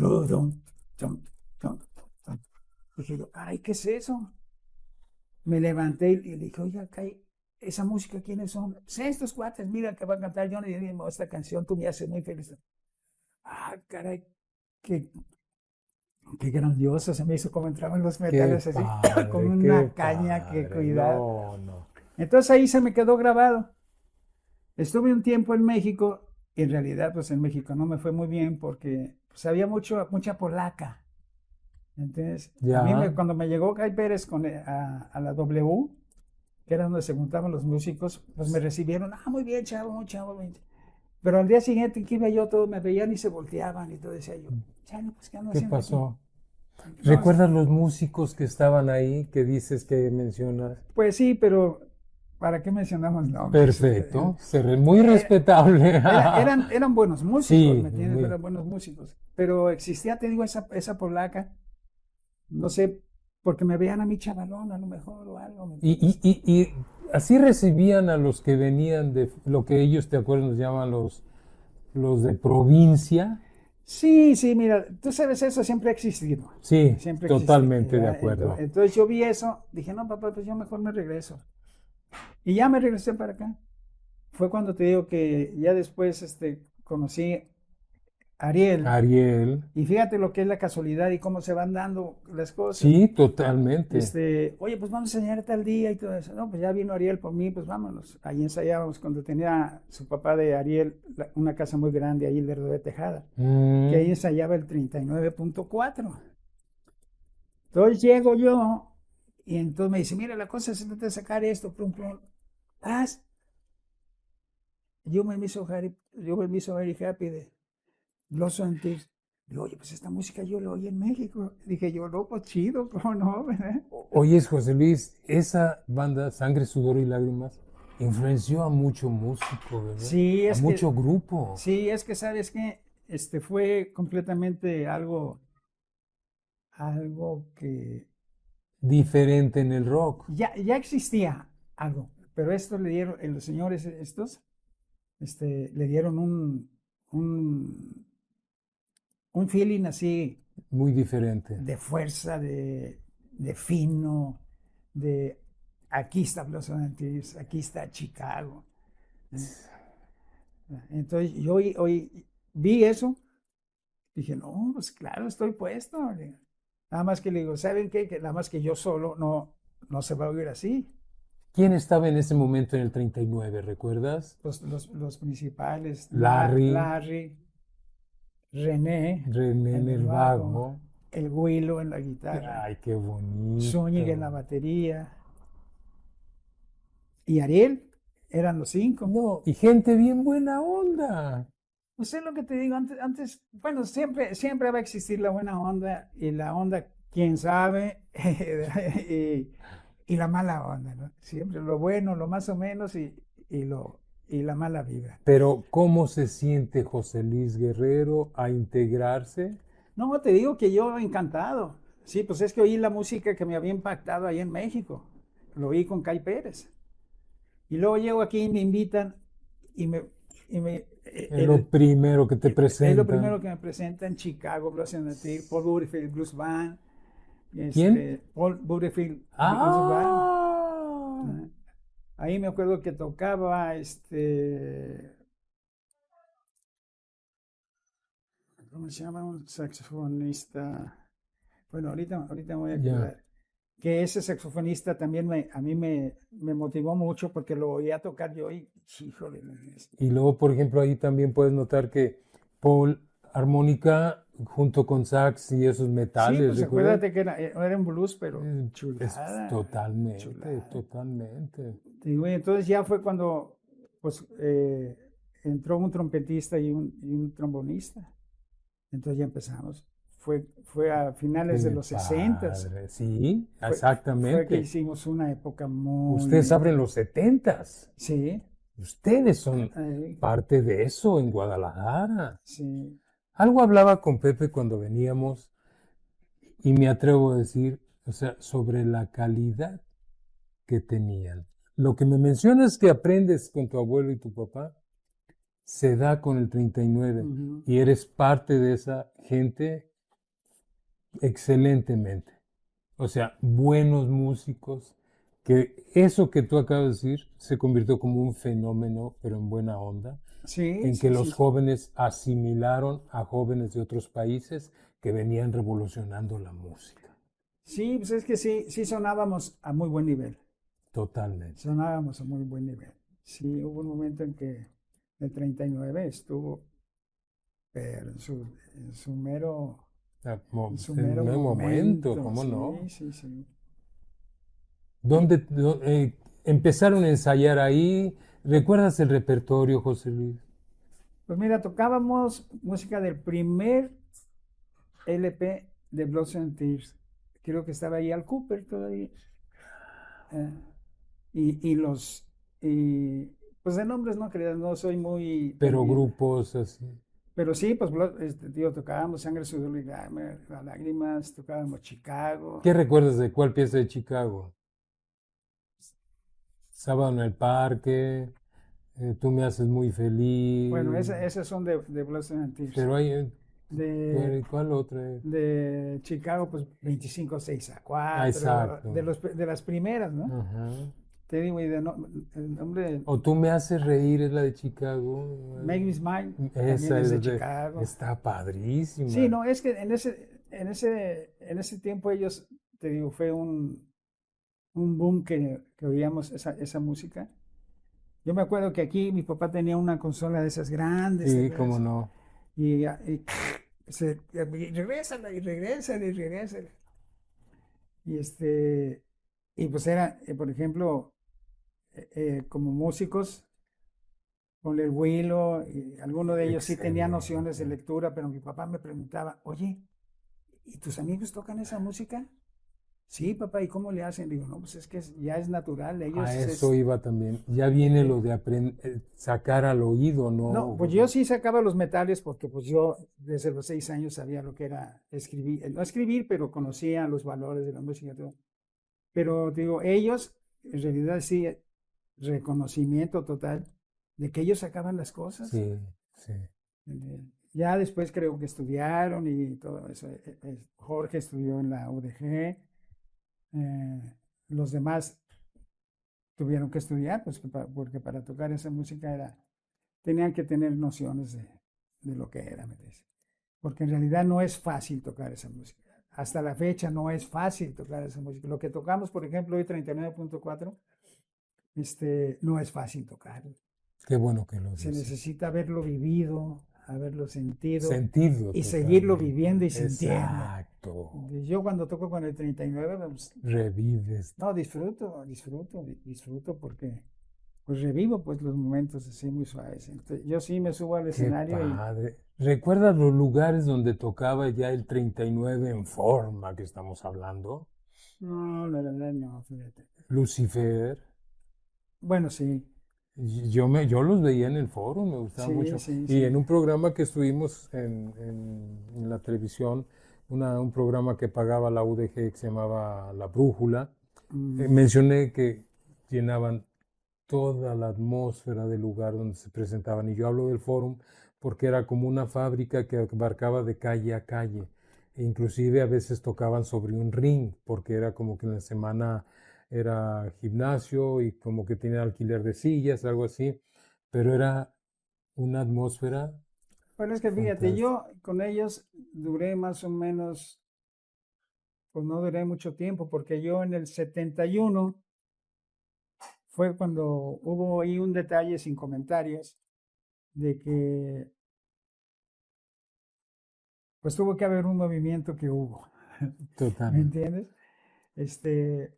digo, ay, ¿qué es eso? Me levanté y le dije, oiga, esa música, ¿quiénes son? Pues estos cuates, mira que va a cantar Johnny Dynamo esta canción, tú me haces muy feliz. Ah, caray, qué grandioso, se me hizo como entraban los metales así, con una caña, que cuidado. No. Entonces ahí se me quedó grabado. Estuve un tiempo en México, y en realidad pues en México no me fue muy bien porque pues, había mucha polaca. Entonces, a mí cuando me llegó Cay Pérez a la W, que era donde se juntaban los músicos, pues me recibieron, muy bien, chavo, muy chavo. Pero al día siguiente que iba yo, todos me veían y se volteaban y todo, decía yo, pues ¿qué ando haciendo? ¿Qué pasó? Aquí? ¿Recuerdas los músicos que estaban ahí, que dices que mencionas? Pues sí, pero ¿para qué mencionamos nombres? Perfecto, muy respetable. Eran buenos músicos, sí, ¿me entiendes? Eran buenos músicos. Pero existía, te digo, esa polaca, no sé porque me veían a mí chavalón a lo mejor o algo, ¿me Y, entiendes? y así recibían a los que venían de lo que ellos, te acuerdas, nos llaman los de provincia. Sí, sí, mira, tú sabes, eso siempre ha existido. Sí, Siempre existe. totalmente de ¿Verdad? acuerdo. Entonces yo vi eso, dije, no, papá, pues yo mejor me regreso. Y ya me regresé para acá. Fue cuando te digo que ya después conocí a Ariel. Ariel, Y fíjate lo que es la casualidad y cómo se van dando las cosas. sí, totalmente. Oye, pues vamos a enseñar tal día y todo eso. No, pues ya vino Ariel por mí, pues vámonos. Ahí ensayábamos cuando tenía su papá de Ariel una casa muy grande ahí en Lerdo de Tejada, que ahí Mm, ensayaba el 39.4. Entonces llego yo y entonces me dice, mira, la cosa es intentar sacar esto, plum, plum. Haz. Yo me hizo very happy de Los Antilles. Digo, oye, pues esta música yo la oí en México. Dije yo, no, pues chido, ¿cómo no? ¿Verdad? Oyes, José Luis, esa banda Sangre, Sudor y Lágrimas influenció a mucho músico, ¿verdad? Sí, A mucho grupo. sí, es que sabes que fue completamente algo que Diferente en el rock. ya existía algo, pero esto le dieron, los señores estos, le dieron un, un feeling así Muy diferente. de fuerza, de fino, de aquí está Los Antilles, aquí está Chicago. ¿Eh? Entonces yo hoy vi eso, dije, no, pues claro, estoy puesto. Nada más que le digo, ¿saben qué? Que nada más que yo solo no se va a oír así. ¿Quién estaba en ese momento en el 39, recuerdas? Los principales, Larry, Larry, René René en en el el bajo, bajo. el Huilo en la guitarra, Ay, qué Zúñiga en la bonito. batería y Ariel, eran los cinco. No, y gente bien buena onda. Pues es lo que te digo, bueno, siempre va a existir la buena onda y la onda, quién sabe, y la mala onda, ¿no? Siempre lo bueno, lo más o menos y la mala vibra. Pero ¿cómo se siente José Luis Guerrero a integrarse? No, te digo que yo encantado. Sí, pues es que oí la música que me había impactado ahí en México. Lo oí con Kai Pérez. Y luego llego aquí y me invitan y me, y me Es lo primero que te es lo presentan. primero que me presentan Chicago Blues and the Paul Butterfield Blues Band, ¿Quién? Paul Butterfield Blues Band. Ah, ¿Eh? Ahí me acuerdo que tocaba ¿cómo se llama? Un saxofonista. Bueno, ahorita me voy a ya. acordar. Que ese saxofonista también a mí me motivó mucho porque lo oía tocar yo y, híjole, Y luego, por ejemplo, ahí también puedes notar que Paul armónica junto con sax y esos sí, metales, pues ¿recuerdas? acuérdate que era un blues, pero Es chulada, totalmente, chulada. totalmente. Digo, y entonces ya fue cuando pues, entró un trompetista y un trombonista. Entonces ya empezamos. Fue a finales de Qué los 60. padre. Sí, Fue que exactamente. hicimos una época Ustedes muy... abren los 70s. Sí, Ustedes son eh, parte de eso en Guadalajara. sí, Algo hablaba con Pepe cuando veníamos y me atrevo a decir, o sea, sobre la calidad que tenían. Lo que me mencionas que aprendes con tu abuelo y tu papá se da con el 39 ujú. y eres parte de esa gente excelentemente. O sea, buenos músicos, que eso que tú acabas de decir se convirtió como un fenómeno, pero en buena onda, Sí, en que sí, los sí. jóvenes asimilaron a jóvenes de otros países que venían revolucionando la música. Sí, pues es que sí, sí sonábamos a muy buen nivel. Totalmente. Sonábamos a muy buen nivel. Sí, hubo un momento en que el 39 estuvo, pero en su En mero un momento, momento. ¿cómo Sí, no? sí, sí. Y ¿Dónde empezaron a ensayar ahí? ¿Recuerdas el repertorio, José Luis? pues mira, tocábamos música del primer LP de Blood and Tears. Creo que estaba ahí Al Cooper todavía. eh, y los, y, pues de nombres no creas, no soy muy Pero también. grupos así. Pero sí, pues, digo, tocábamos Sangre, Sudor y Lágrimas, tocábamos Chicago. ¿Qué recuerdas de cuál pieza de Chicago? Sábado en el parque, Tú me haces muy Bueno, feliz, esas son de Bloods and Tears. pero hay, De, ¿cuál otra? de Chicago, pues 25-6-4, Exacto. de las primeras, ¿no? Ajá. Te digo, y el nombre O Tú me haces reír es la de Chicago. Make Me Smile también Esa es de es Chicago. está Sí, padrísima. no, es que en ese tiempo ellos, te digo, fue un boom que oíamos esa música. Yo me acuerdo que aquí mi papá tenía una consola de esas grandes, ¿te Sí, cómo acuerdas? no. Y regrésala y regrésala y regrésala. Y y pues era, por ejemplo, como músicos, con el Willow, y alguno de ellos sí tenía nociones de Excelente. lectura, pero mi papá me preguntaba, oye, ¿y tus amigos tocan esa música? Sí, papá, ¿y cómo le hacen? Digo, no, pues es que ya es natural, A ellos eso iba también. Ya viene lo de sacar al oído, no, ¿no, pues yo José? sí sacaba los metales porque pues yo desde los 6 años sabía lo que era escribir, no escribir, pero conocía los valores de la música y todo. Pero digo, ellos, en realidad sí, reconocimiento total de que ellos sacaban las cosas. Sí, sí. Ya después creo que estudiaron y todo eso. Jorge estudió en la UDG, los demás tuvieron que estudiar, pues porque para tocar esa música tenían que tener nociones de lo que era, me dice. Porque en realidad no es fácil tocar esa música. Hasta la fecha no es fácil tocar esa música. Lo que tocamos, por ejemplo, hoy 39.4, no es fácil tocarlo. Qué bueno que lo Se dices. necesita haberlo vivido, haberlo sentido Sentido y seguirlo totalmente. viviendo y sintiendo. Exacto. Yo cuando toco con el 39, pues, Revives. no, disfruto porque pues revivo pues los momentos así muy suaves. Entonces, yo sí me subo al Qué escenario y padre. ¿Recuerdas los lugares donde tocaba ya el 39 en forma que estamos hablando? no, la verdad no, fíjate. Lucifer. Bueno, sí, Yo los veía en el foro, me gustaba sí, mucho. sí, Y sí. en un programa que estuvimos en la televisión, un programa que pagaba la UDG que se llamaba La Brújula, Mm, mencioné que llenaban toda la atmósfera del lugar donde se presentaban. Y yo hablo del fórum porque era como una fábrica que abarcaba de calle a calle. E inclusive a veces tocaban sobre un ring, porque era como que en la semana era gimnasio y como que tenía alquiler de sillas, algo así. Pero era una atmósfera Bueno, es que fíjate, fantástica. yo con ellos duré más o menos, pues no duré mucho tiempo, porque yo en el 71 fue cuando hubo ahí un detalle sin comentarios de que pues tuvo que haber un movimiento que hubo, ¿me Totalmente. entiendes? Este,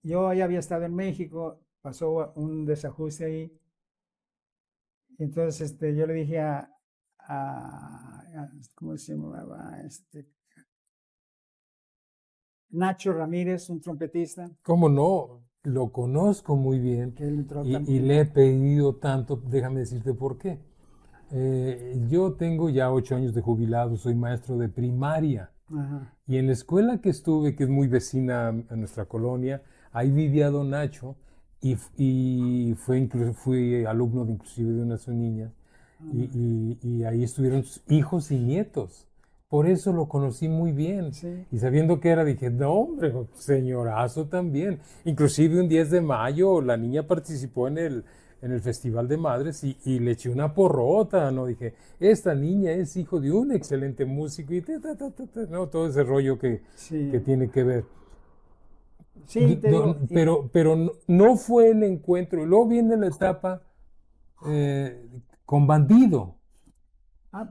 yo ya había estado en México, pasó un desajuste ahí, y entonces yo le dije ¿cómo se llamaba? Nacho Ramírez, un trompetista, ¿Cómo no? Lo conozco muy bien que él entró y también le he a... pedido tanto, déjame decirte por qué. Yo tengo ya 8 años de jubilado, soy maestro de primaria Ajá, y en la escuela que estuve, que es muy vecina a nuestra colonia, ahí vivía don Nacho y fui alumno de inclusive de una de sus niñas y ahí estuvieron sus hijos y nietos. Por eso lo conocí muy bien. sí, Y sabiendo que era, dije, no, hombre, señorazo también. Inclusive un 10 de mayo la niña participó en el Festival de Madres y le eché una porrota, ¿no? Dije, esta niña es hijo de un excelente músico y ¿no? Todo ese rollo que sí, tiene que ver. sí, te digo, Pero no fue el encuentro. Luego viene la etapa con Bandido,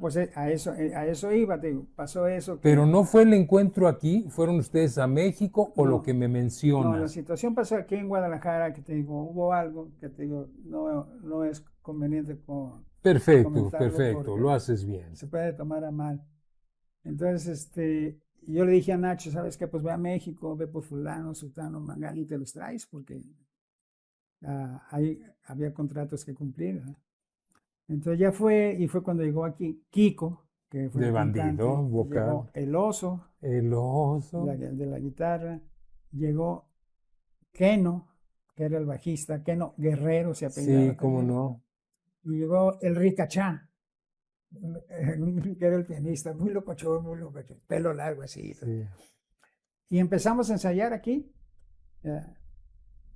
pues a eso iba, te digo, pasó eso pero que, no fue el encuentro aquí. ¿Fueron ustedes a México o lo no, que me no, la mencionas? situación pasó aquí en Guadalajara, que te digo, hubo algo que te digo, no es conveniente Perfecto, comentarlo perfecto, lo porque haces bien. se puede tomar a mal. Entonces, yo le dije a Nacho, ¿sabes qué? Pues ve a México, ve por fulano, sultano, mangano y te los traes porque ahí había contratos que cumplir, ¿verdad? Entonces ya fue, y fue cuando llegó aquí Kiko, que fue De el cantante, Bandido, vocal. llegó el Oso, El oso. de la guitarra, llegó Keno, que era el bajista, Keno Guerrero se apellidaba Sí, cómo también, no. y llegó el Ricachá, que era el pianista, muy locochón, pelo largo así. Sí. Y empezamos a ensayar aquí.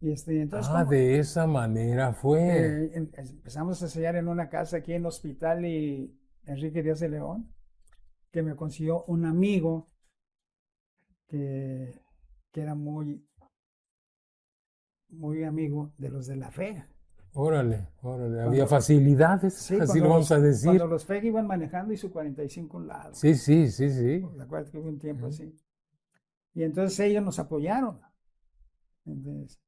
Y entonces, Ah, de esa manera fue. empezamos a ensayar en una casa aquí en Hospital y Enrique Díaz de León, que me consiguió un amigo que, que era muy, muy amigo de los de la fe. Órale, órale. Había Cuando- facilidades, Sí, así lo vamos a cuando decir. los FEG iban manejando y su 45 a un lado. Sí, sí, sí, sí. ¿Te acuerdas que hubo un tiempo Ujú. así? Y entonces ellos nos apoyaron. Entonces,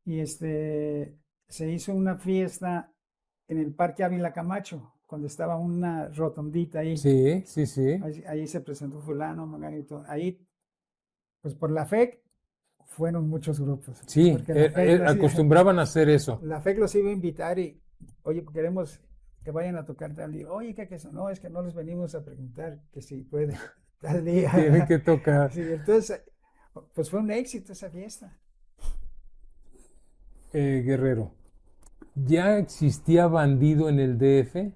y se hizo una fiesta en el Parque Ávila Camacho, cuando estaba una rotondita ahí. Sí, sí, sí. Ahí se presentó fulano, Manganito. Ahí, pues por la FEC fueron muchos grupos. Sí, Porque la FEC, acostumbraban a hacer eso. la FEC los iba a invitar y, oye, queremos que vayan a tocar tal día. Oye, ¿qué es eso? No, es que no les venimos a preguntar que si puede tal día. Tienen que tocar. Sí, entonces, pues fue un éxito esa fiesta. Guerrero, ¿ya existía Bandido en el DF?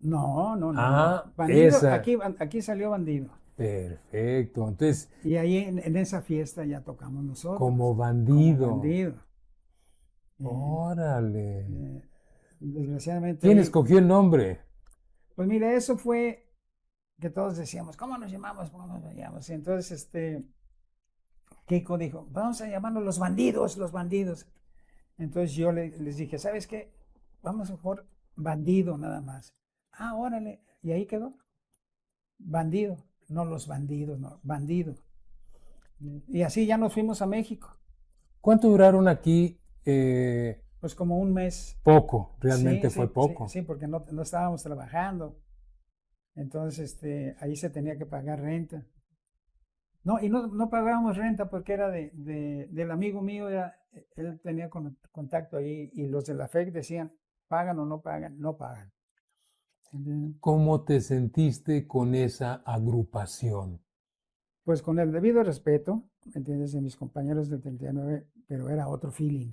No, no, no, no. Ah, Bandido, esa. aquí salió Bandido. Perfecto. Entonces, Y ahí en esa fiesta ya tocamos nosotros. como Bandido. Como Bandido. Órale. Desgraciadamente. ¿Quién escogió el nombre? Pues mira, eso fue que todos decíamos, ¿cómo nos llamamos? ¿Cómo nos llamamos? Y entonces Kiko dijo, vamos a llamarnos los bandidos, los bandidos. Entonces yo les dije, ¿sabes qué? Vamos mejor Bandido nada más. Ah, órale. Y ahí quedó. Bandido. No los bandidos, no. Bandido. Y así ya nos fuimos a México. ¿Cuánto duraron aquí? Pues como un mes. Poco, realmente Sí, fue sí, poco. sí, porque no estábamos trabajando. Entonces, ahí se tenía que pagar renta. No, y no pagábamos renta porque era del amigo mío, él tenía contacto ahí y los de la FEC decían, pagan o no pagan, no pagan. ¿Cómo te sentiste con esa agrupación? Pues con el debido respeto, ¿me entiendes? De mis compañeros del 39, pero era otro feeling.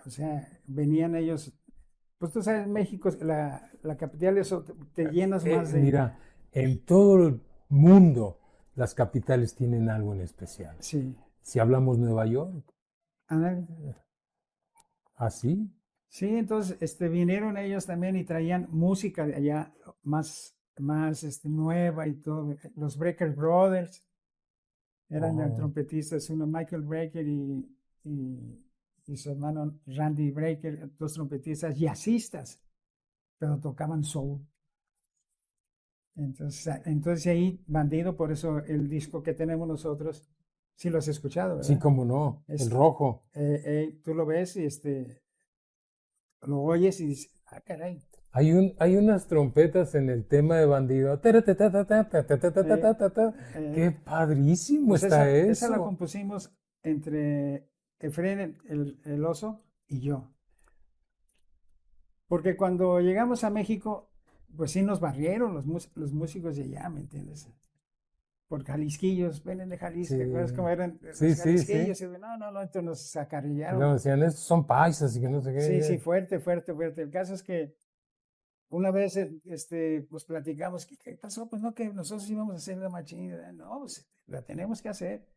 O sea, venían ellos, pues tú sabes, México, la capital, eso te llenas más de... Mira, en todo el mundo las capitales tienen algo en especial. Sí. Si hablamos Nueva York, Ándale. ¿así? Sí, entonces vinieron ellos también y traían música de allá más nueva y todo. Los Brecker Brothers eran trompetistas, uno Michael Brecker y su hermano Randy Brecker, dos trompetistas jazzistas, pero tocaban soul. Entonces ahí, Bandido, por eso el disco que tenemos nosotros, sí lo has escuchado, ¿verdad? Sí, cómo no, el rojo. Tú lo ves y lo oyes y dices, ah, caray. Hay unas trompetas en el tema de Bandido. Qué padrísimo Pues está esa la eso. compusimos entre Efraín, el Oso, y yo. Porque cuando llegamos a México, pues sí nos barrieron los músicos de allá, ¿me entiendes? Por jalisquillos, vienen de Jalisco, Sí. ¿te acuerdas cómo eran Sí, los sí, jalisquillos? sí. Y no, entonces nos Y acarrillaron. luego decían, estos son paisas y que no sé qué. Sí, fuerte. El caso es que una vez pues platicamos, ¿qué pasó? Pues no, que nosotros íbamos a hacer la machina. No, pues la tenemos que hacer.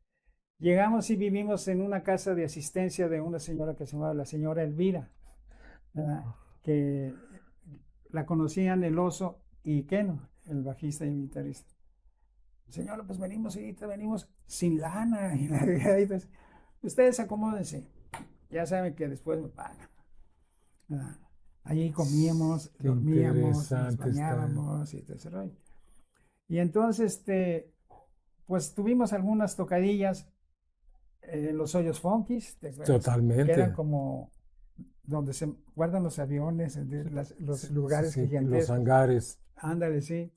Llegamos y vivimos en una casa de asistencia de una señora que se llamaba la señora Elvira, ¿verdad? Que la conocían el Oso y Keno, el bajista y el guitarrista. Señora, pues venimos sin lana. Y entonces, ustedes acomódense. Ya saben que después me pagan. Allí comíamos, Qué dormíamos, nos interesante está. bañábamos y todo ese rollo. Y entonces, pues tuvimos algunas tocadillas en los hoyos funkis, ¿te acuerdas? Totalmente. Que eran como donde se guardan los aviones, los lugares Sí, gigantescos. los hangares. Ándale, sí.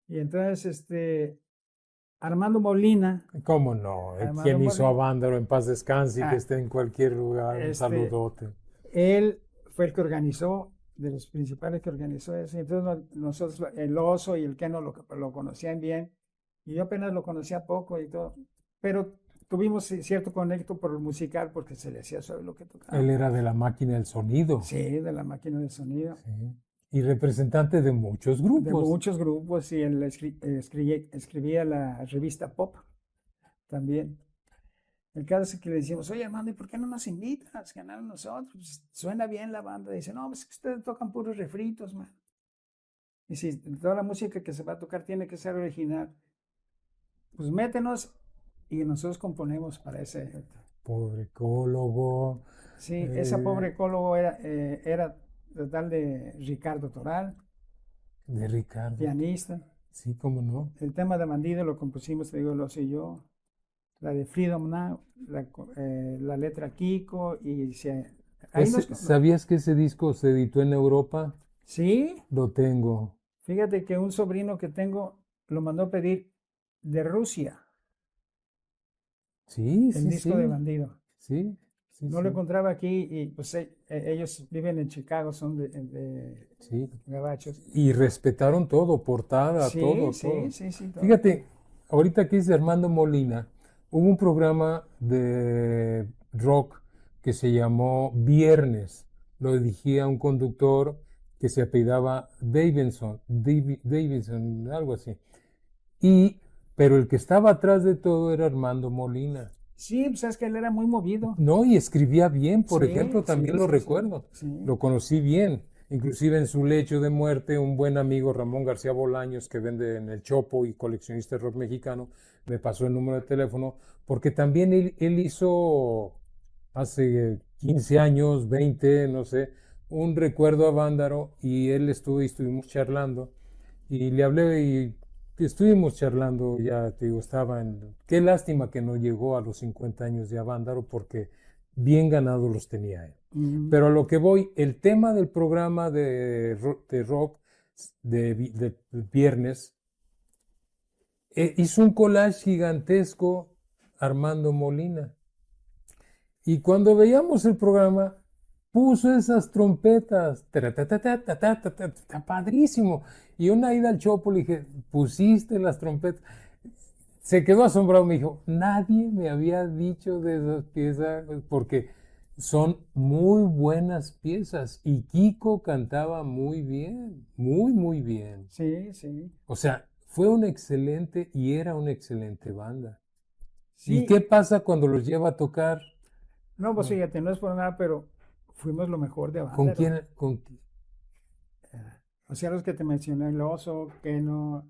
Y entonces, Armando Molina. ¿Cómo no? Armando Quien hizo a Molina. Vándaro en paz descanse y que esté en cualquier lugar. Un saludote. Él fue el que organizó de los principales que organizó eso. Entonces nosotros, el Oso y el Keno lo conocían bien, y yo apenas lo conocía poco y todo, pero tuvimos cierto conecto por el musical porque se le hacía saber lo que tocaba. Él era de la máquina del sonido. Sí, de la máquina de sonido. Sí. Y representante de muchos De grupos. muchos grupos, y él escribía la revista Pop también. El caso es que le decimos, oye, Armando, ¿y por qué no nos invitas a ganar nosotros? Pues, suena bien la banda. Dice, no, pues es que ustedes tocan puros refritos, man. Y si toda la música que se va a tocar tiene que ser original, pues métenos y nosotros componemos para ese. Pobre ecólogo. Sí, esa pobre ecólogo era tal de Ricardo Toral, De Ricardo. pianista. Sí, cómo no. El tema de Bandido lo compusimos, te digo, lo sé yo. La de Freedom Now, la letra Kiko, y ahí ¿Sabías que ese disco se editó en Europa? Sí, Lo tengo. fíjate que un sobrino que tengo lo mandó a pedir de Rusia, Sí, el sí, disco de sí. Bandido. Sí, sí, No sí. lo encontraba aquí, y pues ellos viven en Chicago, son de Sí. gabachos. Y respetaron todo, portada, Sí, todo, sí, todo. sí, sí, todo. Fíjate, ahorita que dice Armando Molina, hubo un programa de rock que se llamó Viernes. Lo dirigía un conductor que se apellidaba Davidson, algo así. Pero el que estaba atrás de todo era Armando Molina. Sí, pues es que él era muy movido. No, y escribía bien, por Sí, ejemplo, también sí, lo sí, sí, recuerdo. sí. Lo conocí bien. Inclusive en su lecho de muerte, un buen amigo, Ramón García Bolaños, que vende en el Chopo y coleccionista de rock mexicano, me pasó el número de teléfono, porque también él hizo hace 15 años, 20, no sé, un recuerdo a Vándaro, y él estuvimos charlando, y le hablé y estuvimos charlando, ya te digo, qué lástima que no llegó a los 50 años de Avándaro, porque bien ganados los tenía él. Pero a lo que voy, el tema del programa de rock de viernes, hizo un collage gigantesco Armando Molina. Y cuando veíamos el programa, puso esas trompetas. Está padrísimo. Y una ida al Chopo le dije, pusiste las trompetas. Se quedó asombrado, me dijo, nadie me había dicho de esas piezas, porque son muy buenas piezas. Y Kiko cantaba muy bien, muy, muy bien. Sí, sí. O sea, fue un excelente y era una excelente banda. ¿Y Sí, qué pasa cuando los lleva a tocar? no, pues fíjate, no es por nada, pero fuimos lo mejor de ¿Con Avándaro. quién? O sea, los que te mencioné, el Oso, Keno,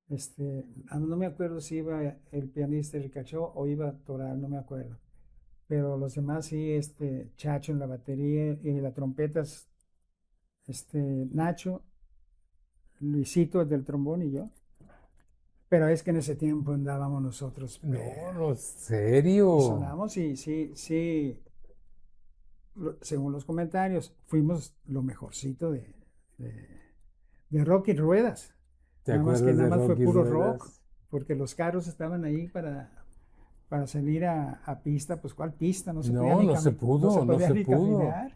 no me acuerdo si iba el pianista Ricachó o iba Toral, no me acuerdo. Pero los demás sí, Chacho en la batería y las trompetas, Nacho, Luisito el del trombón y yo. Pero es que en ese tiempo andábamos nosotros, No, no, y serio. sonamos, y sí, sí, según los comentarios, fuimos lo mejorcito de, de rock y ruedas. ¿Te Nada más que acuerdas nada de más fue Rocky puro rock, Ruedas? porque los carros estaban ahí para salir a pista. Pues ¿cuál pista? No se podía No, ni no se no se pudo, no podía se ni pudo. caminar.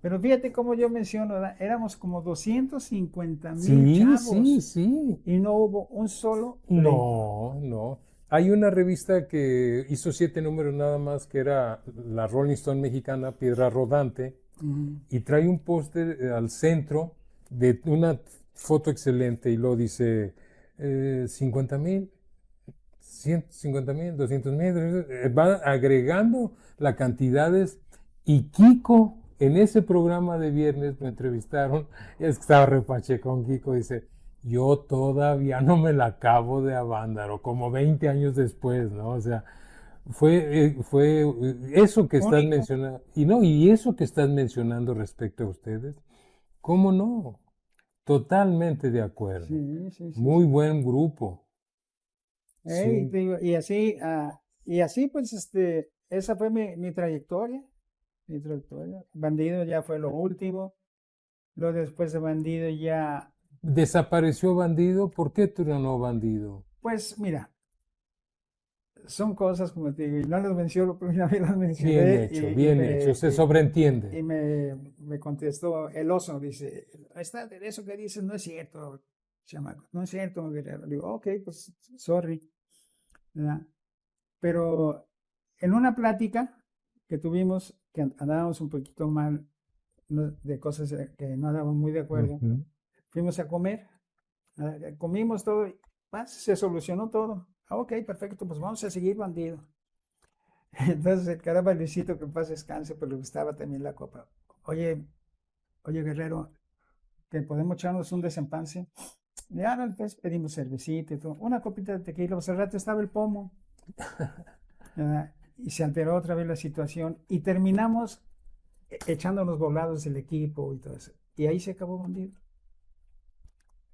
Pero fíjate cómo yo menciono, ¿verdad? Éramos como 250,000 Sí, sí, chavos sí. y no hubo un solo pleito. No, no. Hay una revista que hizo 7 números nada más, que era la Rolling Stone mexicana, Piedra Rodante, y trae un póster al centro de una foto excelente y lo dice 50,000, 150,000, 200,000, va agregando las cantidades. Y Kiko, en ese programa de viernes me entrevistaron, es que estaba repache con Kiko, dice, yo todavía no me la acabo de Avándaro, como 20 años después, ¿no? O sea, fue eso que estás Único. mencionando, y no, y eso que estás mencionando respecto a ustedes, ¿cómo no? Totalmente de acuerdo. Sí, sí, sí, Muy sí. buen grupo. Y, Sí. te digo, y así pues, esa fue mi trayectoria, mi trayectoria. Bandido ya fue lo último. Luego después de Bandido ya, Desapareció Bandido. ¿Por qué tronó Bandido? pues mira, son cosas, como te digo, y no los menciono, pero una vez las Bien mencioné hecho, bien hecho, se y sobreentiende. me contestó el oso, dice, eso que dices no es cierto, chamaco, no es cierto, Guerrero. Digo, ok, pues, sorry, ¿verdad? Pero en una plática que tuvimos, que andábamos un poquito mal, de cosas que no andábamos muy de acuerdo, Ujú. fuimos a comer, comimos todo, y se solucionó todo. Ok, perfecto, pues vamos a seguir, bandido. Entonces el caramba Luisito, que en paz descanse, pues le gustaba también la copa. Oye, oye, Guerrero, que podemos echarnos un desempance. Y ahora pues pedimos cervecita y todo. Una copita de tequila, pues al rato estaba el pomo. ¿Verdad? Y se alteró otra vez la situación y terminamos echándonos volados del equipo y todo eso. Y ahí se acabó bandido.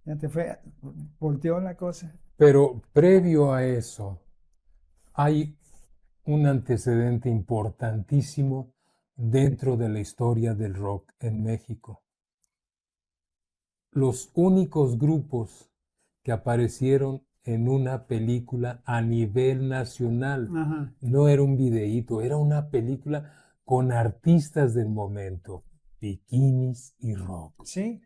Ya te fue, volteó la cosa. Pero previo a eso, hay un antecedente importantísimo dentro de la historia del rock en México. Los únicos grupos que aparecieron en una película a nivel nacional. Ajá. No era un videíto, era una película con artistas del momento, bikinis y rock. Sí,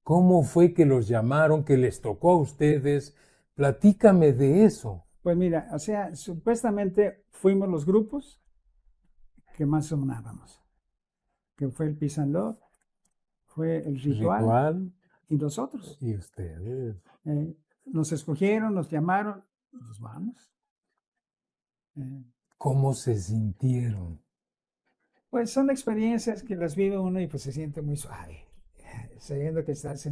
¿Cómo fue que los llamaron, que les tocó a ustedes? Platícame de eso. pues mira, o sea, supuestamente fuimos los grupos que más sonábamos, que fue el Peace and Love, fue el Ritual Ritual y nosotros. y ustedes. Nos escogieron, nos llamaron, nos vamos. Eh, ¿Cómo se sintieron? pues son experiencias que las vive uno y pues se siente muy suave, sabiendo que estás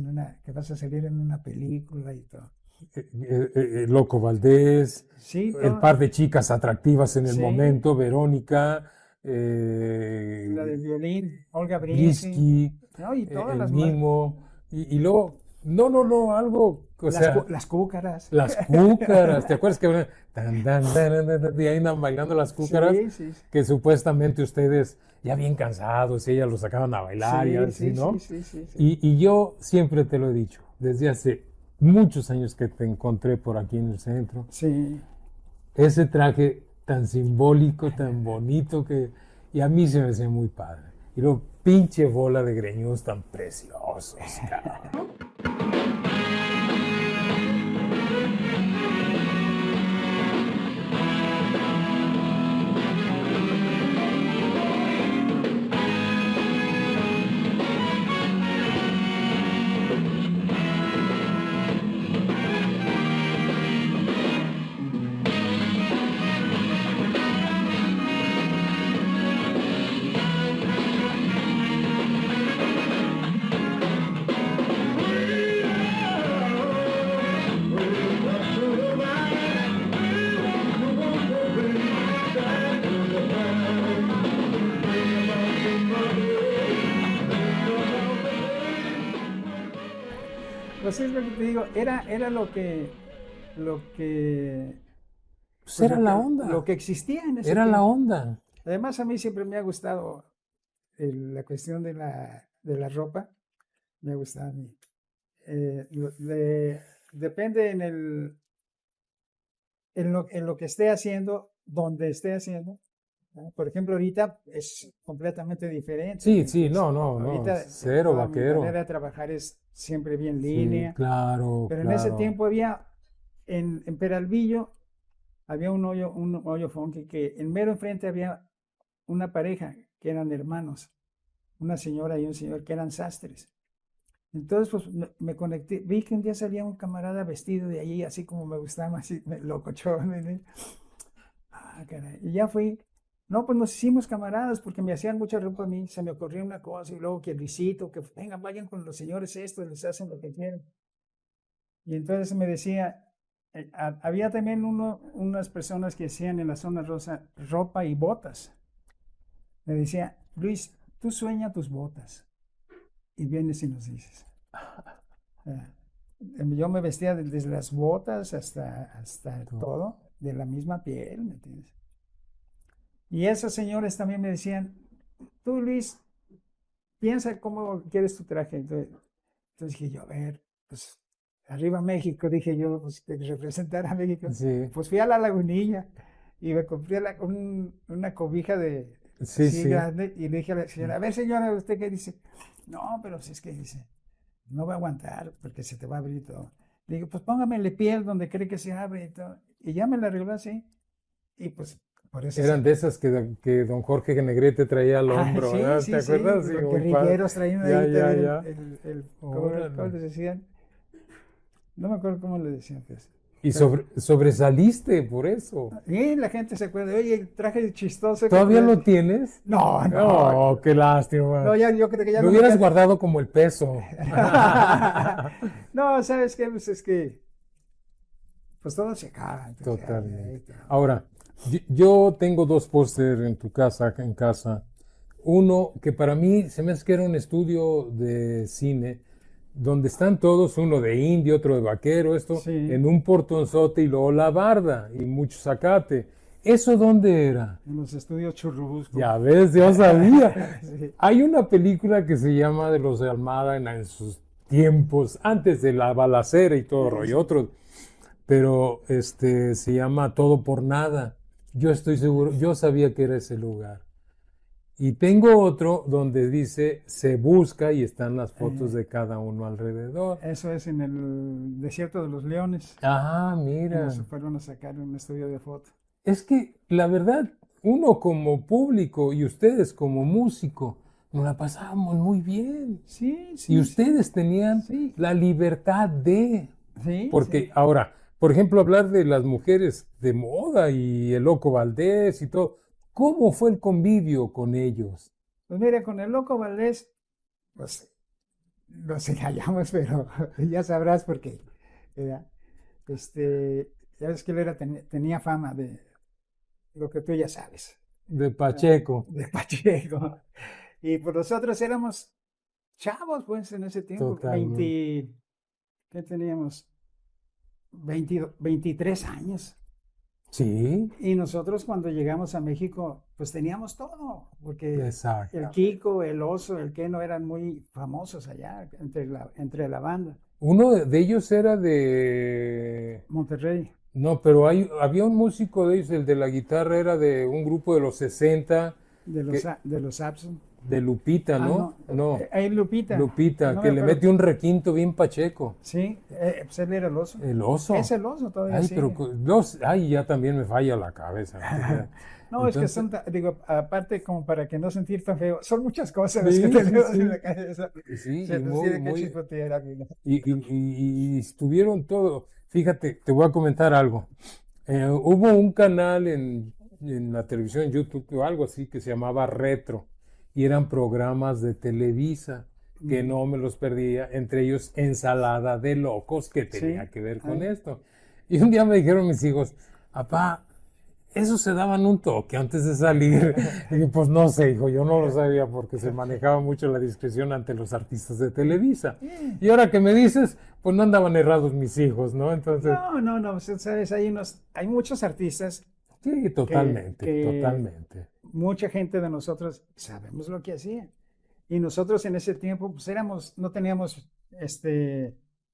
que vas a salir en una película y todo. Loco Valdés, Sí, el todo, par de chicas atractivas en el sí, momento, Verónica, la del violín, Olga Brinsky, Brisky, ¿no? Y todas el las Mimo, y luego, no, algo, o sea, las cúcaras. las cúcaras, ¿te acuerdas que y ahí andan bailando las cúcaras? Sí, sí, Que supuestamente ustedes ya bien cansados y ellas los sacaban a bailar y sí, así, sí, sí, ¿no? sí, sí, sí. Y yo siempre te lo he dicho, desde hace muchos años que te encontré por aquí en el centro, Sí. ese traje tan simbólico, tan bonito que, y a mí se me hacía muy padre. Y luego pinche bola de greñudos tan preciosos, cabrón. Pues es lo que te digo, era lo que, Pues pues era la onda, lo que existía en ese era la tiempo. onda. Además, a mí siempre me ha gustado la cuestión de la ropa, me ha gustado a mí. Depende en lo que esté haciendo, donde esté haciendo. ¿No? Por ejemplo, ahorita es completamente diferente. Sí, no, Ahorita cero toda mi manera vaquero. de trabajar es siempre bien Sí, línea, claro, pero en ese claro. tiempo había, en Peralvillo, había un hoyo funky que en mero enfrente había una pareja que eran hermanos, una señora y un señor que eran sastres. Entonces, pues me conecté, vi que un día salía un camarada vestido de allí, así como me gustaba, así, locochón. Ah, caray. Y ya fui. No, pues nos hicimos camaradas porque me hacían mucha ropa a mí. Se me ocurrió una cosa y luego que Luisito, que vengan, vayan con los señores estos, les hacen lo que quieren. Y entonces me decía, había también unas personas que hacían en la zona rosa ropa y botas. Me decía, Luis, tú sueña tus botas y vienes y nos dices. Yo me vestía desde las botas hasta todo, de la misma piel, ¿me entiendes? Y esos señores también me decían, tú Luis, piensa cómo quieres tu traje. Entonces dije yo, a ver, pues arriba México, dije yo, pues representar a México. Sí. Pues fui a la Lagunilla y me compré una cobija de Sí, así sí. grande y le dije a la señora, a ver señora, ¿usted qué dice? No, pero si es que dice, no va a aguantar porque se te va a abrir todo. Le digo, pues póngamele piel donde cree que se abre y todo. Y ya me la arregló así. Y pues por eso Eran de esas que don Jorge Negrete traía al Ah, hombro, sí, ¿verdad? ¿Te sí, sí, acuerdas? Sí, los muy padre. guerrilleros traían Ya, ahí ya, también ya. ¿cómo Órale. les decían? No me acuerdo cómo le decían, pues. Y Pero, sobresaliste por eso. y la gente se acuerda, oye, el traje chistoso que ¿Todavía traes. lo tienes? No, no, Oh, qué lástima. no, ya, yo creo que ya Lo no me hubieras queda. guardado como el peso. No, ¿sabes qué? Pues es que, pues todo se acaba, entonces, Totalmente. todo. Ahora, yo tengo dos póster en tu casa, en casa. Uno que para mí se me hace que era un estudio de cine, donde están todos, uno de indio, otro de vaquero, esto, Sí, en un portonzote y luego la barda y mucho zacate. ¿Eso dónde era? en los estudios Churrubusco. Ya ves, yo sabía. Sí, Hay una película que se llama de los de Almada en sus tiempos, antes de la balacera y todo rollo, sí. otro, pero se llama Todo por Nada. Yo estoy seguro, yo sabía que era ese lugar. Y tengo otro donde dice se busca y están las fotos Eh, de cada uno alrededor. Eso es en el desierto de los Leones. Ah, Y nos mira. fueron a sacar un estudio de foto. Es que la verdad, uno como público y ustedes como músico, nos la pasábamos muy bien. Sí, Y sí, sí. ustedes tenían Sí, la libertad de... sí, sí. Porque ahora, por ejemplo, hablar de las mujeres de moda y el Loco Valdés y todo, ¿cómo fue el convivio con ellos? Pues mira, con el Loco Valdés, pues nos engañamos, pero ya sabrás por qué. ¿Verdad? Ya ves que él tenía fama de lo que tú ya sabes, De ¿verdad? Pacheco, De Pacheco. Y pues nosotros éramos chavos, pues, en ese tiempo, totalmente. ¿qué teníamos? 23 años. Sí, Y nosotros cuando llegamos a México, pues teníamos todo, porque el exacto. Kiko, el Oso, el Keno eran muy famosos allá entre la banda. Uno de ellos era de... Monterrey, No, pero había un músico de ellos, el de la guitarra era de un grupo de los 60 que, de los Abson. de Lupita, Ah, ¿no? no, No, ahí Lupita, Lupita, no me que le acuerdo. mete un requinto bien Pacheco. Sí, pues él era el Oso. El Es oso. el Oso, todavía Ay, pero sigue. ay, ya también me falla la cabeza, no te creas. No, es que Entonces, son, digo, aparte como para que no sentir tan feo, son muchas cosas las que sí, sí, tenemos en sí. la cabeza. Sí, Se y nos muy, tiene que muy, chispotear a mí, ¿no? y estuvieron todo. Fíjate, te voy a comentar algo. Hubo un canal en la televisión, YouTube o algo así, que se llamaba Retro, y eran programas de Televisa que Ujú. no me los perdía, entre ellos Ensalada de Locos, que tenía Sí, que ver con ahí. esto. Y un día me dijeron mis hijos, papá, esos se daban un toque antes de salir. Y pues no sé, hijo, yo no lo sabía porque se manejaba mucho la discreción ante los artistas de Televisa. Sí. Y ahora que me dices, pues no andaban errados mis hijos, ¿no? Entonces, No, no, no, sabes, hay muchos artistas sí, totalmente, que totalmente. mucha gente de nosotros sabemos lo que hacía. Y nosotros en ese tiempo, pues no teníamos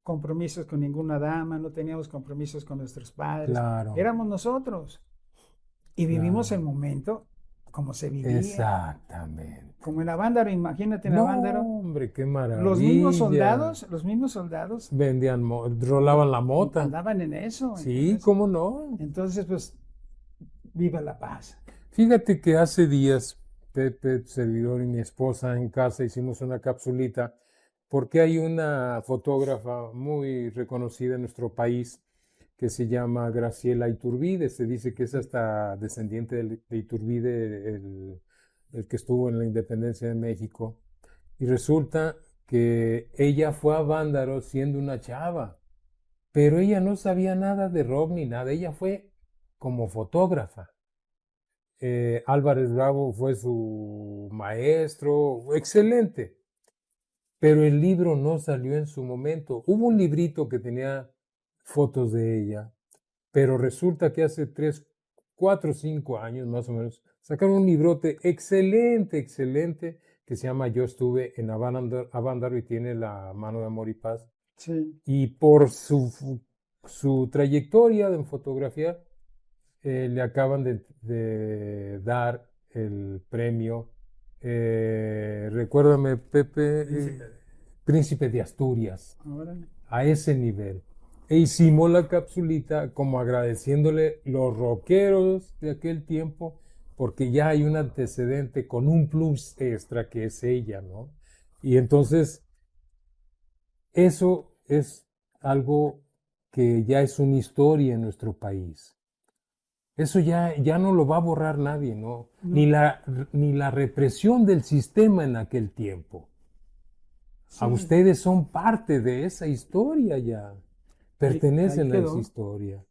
compromisos con ninguna dama, no teníamos compromisos con nuestros padres, Claro, éramos nosotros. Y vivimos el claro. momento como se vivía, Exactamente. como en Avándaro, imagínate en No, Avándaro, hombre, qué maravilla. los mismos soldados Vendían, rolaban la mota. andaban en eso, Sí, ¿entiendes? cómo no. Entonces, pues, viva la paz. Fíjate que hace días Pepe, tu servidor y mi esposa en casa hicimos una capsulita porque hay una fotógrafa muy reconocida en nuestro país que se llama Graciela Iturbide. Se dice que es hasta descendiente de Iturbide, el que estuvo en la independencia de México. Y resulta que ella fue a Vándaro siendo una chava, pero ella no sabía nada de rock ni nada. Ella fue como fotógrafa. Álvarez Bravo fue su maestro, excelente, pero el libro no salió en su momento. Hubo un librito que tenía fotos de ella, pero resulta que hace 3, 4, 5 años más o menos, sacaron un librote excelente, excelente, que se llama Yo estuve en Avándaro y tiene la mano de amor y paz. Sí, Y por su trayectoria en fotografía, le acaban de dar el premio, recuérdame, Pepe, Príncipe de Asturias, Órale. a ese nivel. E hicimos la capsulita como agradeciéndole los rockeros de aquel tiempo, porque ya hay un antecedente con un plus extra que es ella, ¿no? Y entonces, eso es algo que ya es una historia en nuestro país. Eso ya no lo va a borrar nadie, ¿no? No. Ni la represión del sistema en aquel tiempo. A Sí, ustedes son parte de esa historia ya. ahí Pertenecen a esa quedó. historia.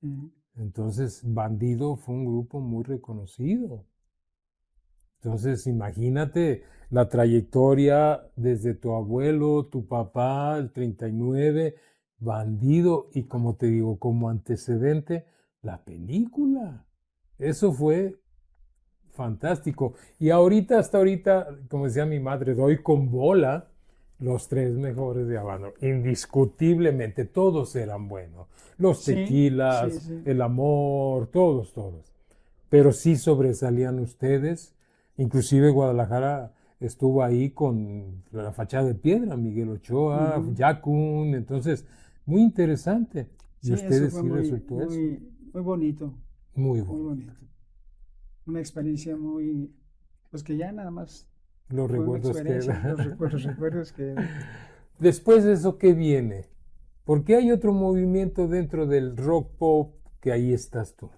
Eh, Entonces, Bandido fue un grupo muy reconocido. Entonces, imagínate la trayectoria desde tu abuelo, tu papá, el 39, Bandido, y como te digo, como antecedente, la película. Eso fue fantástico. Y ahorita, hasta ahorita, como decía mi madre, doy con bola los tres mejores de Habano. Indiscutiblemente, todos eran buenos. Los sí, sí, tequilas, sí. el amor, todos, todos. Pero sí sobresalían ustedes. Inclusive Guadalajara estuvo ahí con la fachada de piedra, Miguel Ochoa, Ujú. Yacun. Entonces, muy interesante. Y Sí, eso ustedes fue sí muy, resultó eso. muy, muy bonito, Muy muy bonito. bonito. Una experiencia muy, pues que ya nada más Los fue una recuerdos experiencia, quedan. los recuerdos que, Después de eso, ¿qué viene? Porque hay otro movimiento dentro del rock pop que ahí estás tú.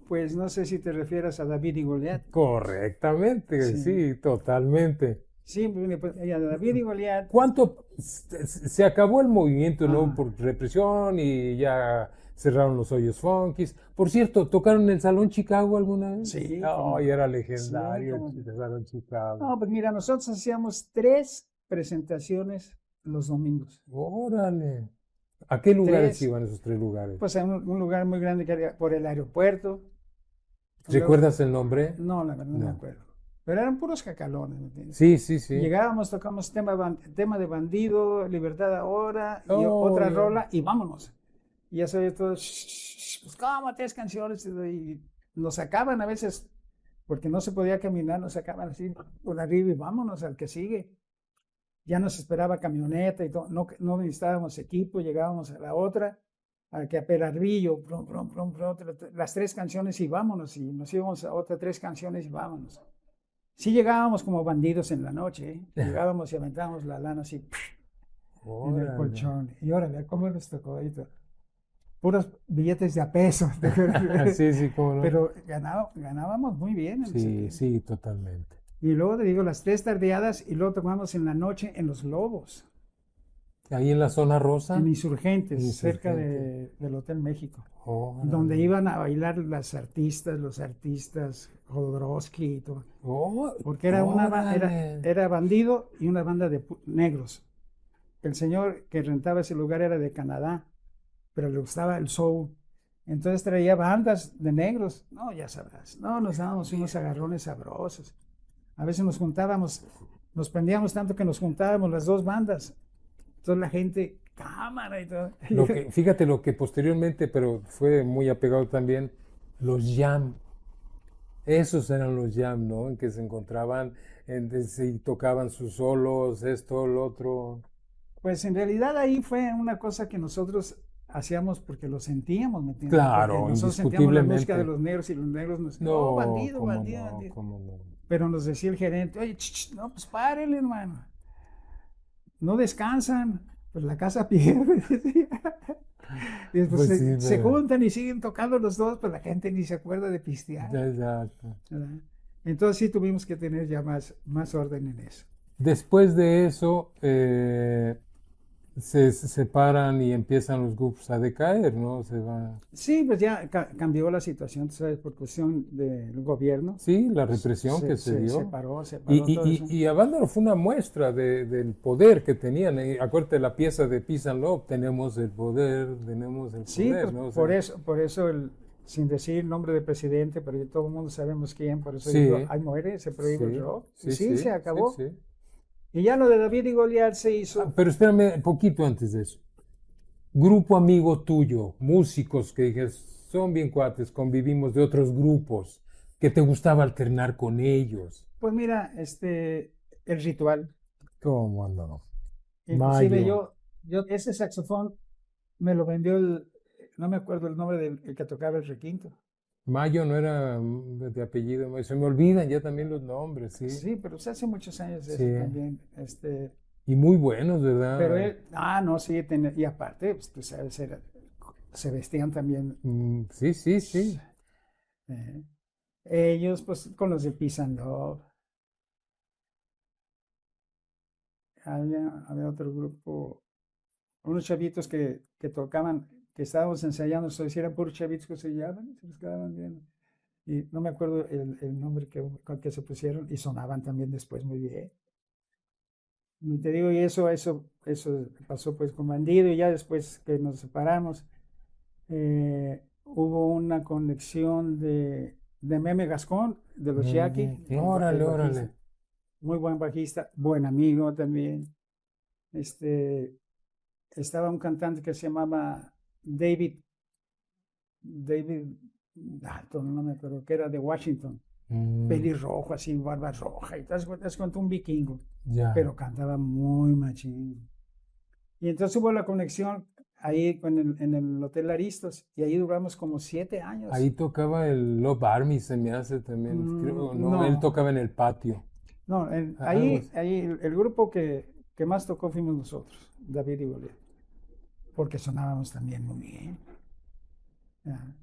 pues no sé si te refieres a David y Goliat. Correctamente, Sí, sí, totalmente. sí, pues, a David y Goliat. ¿Cuánto se acabó el movimiento, no? Ajá. Por represión y ya cerraron los hoyos funkis. Por cierto, ¿tocaron en el Salón Chicago alguna vez? Sí, como Ay, no. era Sí, legendario como el no. Salón Chicago. No, pues mira, nosotros hacíamos 3 presentaciones los domingos. Órale. ¿A qué lugares Tres, iban esos tres lugares? pues en un lugar muy grande que había por el aeropuerto. Luego, ¿Recuerdas el nombre? no, la verdad no me No. acuerdo. Pero eran puros jacalones, ¿me entiendes? Sí, sí, sí. Llegábamos, tocamos tema de bandido, libertad ahora y Oh, otra ya. rola y vámonos. Y ya sabía todo, pues como 3 canciones y nos sacaban a veces, porque no se podía caminar, nos sacaban así por arriba y vámonos al que sigue. Ya nos esperaba camioneta y todo, no, no necesitábamos equipo, llegábamos a la otra, a que a Perarvillo, las 3 canciones y vámonos, y nos íbamos a otras 3 canciones y vámonos. Sí llegábamos como bandidos en la noche, ¿eh? Llegábamos y aventábamos la lana así en el Órale. colchón. Y órale, ¿cómo nos tocó ahí? Puros billetes de a peso. Sí, sí, cómo no. Pero ganábamos muy bien en ese Sí, tiempo. sí, totalmente. Y luego te digo, las 3 tardeadas y luego tocamos en la noche en Los Lobos, Ahí en la zona rosa, en Insurgentes, cerca insurgente. del Hotel México, donde Órale. iban a bailar los artistas, Jodorowsky y todo. Oh, Porque órale. era Bandido y una banda de negros. El señor que rentaba ese lugar era de Canadá, pero le gustaba el soul. Entonces traía bandas de negros. No, ya sabrás. No, nos dábamos unos agarrones sabrosos. A veces nos juntábamos, nos prendíamos tanto que nos juntábamos las dos bandas. Entonces la gente, cámara y todo. Fíjate lo que posteriormente, pero fue muy apegado también, los jam. Esos eran los jam, ¿no? En que se encontraban, y tocaban sus solos, esto, lo otro. Pues en realidad ahí fue una cosa que nosotros hacíamos porque lo sentíamos, ¿me entiendes? Porque Claro, nosotros sentíamos la música de indiscutiblemente. los negros y los negros nos decían, oh, No, bandido, cómo bandido, no, bandido. cómo no. Pero nos decía el gerente, oye, no, pues párele, hermano. No descansan, pues la casa pierde. Y después Pues sí, se pero. juntan y siguen tocando los dos, pues la gente ni se acuerda de pistear. Exacto. ¿Verdad? Entonces sí tuvimos que tener ya más orden en eso. Después de eso, se separan y empiezan los grupos a decaer, ¿no? Se va. Sí, pues ya cambió la situación, ¿sabes? Por cuestión del gobierno. Sí, la represión que se Se dio. separó todo eso. Y Avándaro fue una muestra del poder que tenían. Acuérdate la pieza de Peace and Love, tenemos el Sí, poder, pues ¿no? O por sea, eso, sin decir nombre de presidente, pero todo el mundo sabemos quién, por eso digo, sí, ahí muere, se prohíbe el sí, rock. Y sí, sí, sí, se sí, acabó. sí. Y ya lo de David y Goliat se hizo. Pero espérame un poquito antes de eso. Grupo amigo tuyo, músicos que dijes, son bien cuates, convivimos de otros grupos, que te gustaba alternar con ellos. Pues mira, el ritual. ¿Cómo no? Inclusive Mayo. ese saxofón me lo vendió no me acuerdo el nombre del el que tocaba el requinto. Mayo no era de apellido, se me olvidan ya también los nombres, sí. Sí, pero hace muchos años de Sí. eso también. Y muy buenos, Pero ¿verdad? él, no, sí, y aparte, pues, tú sabes, se vestían también. Sí, sí, sí. eh, Ellos, pues, con los de Peace and Love. Había otro grupo, unos chavitos que tocaban, que estábamos ensayando, se hicieran puros chavitos que se llaman, se les quedaban bien. Y no me acuerdo el nombre con que se pusieron, y sonaban también después muy bien. Y te digo, y eso pasó pues con Bandido, y ya después que nos separamos, hubo una conexión de Meme Gascón, de los Yaqui, el Órale, bajista, órale. muy buen bajista, buen amigo también. Estaba un cantante que se llamaba David Dalton, no me acuerdo, que era de Washington, pelirrojo, así, barba roja, y te das cuenta un vikingo, Ya. pero cantaba muy machín. Y entonces hubo la conexión ahí en el Hotel Aristos, y ahí duramos como 7 años. Ahí tocaba el Love Army, se me hace también, creo, no, él No, tocaba en el patio. no, Algo así. ahí el grupo que más tocó fuimos nosotros, David y Goliat, porque sonábamos también muy bien. Ya.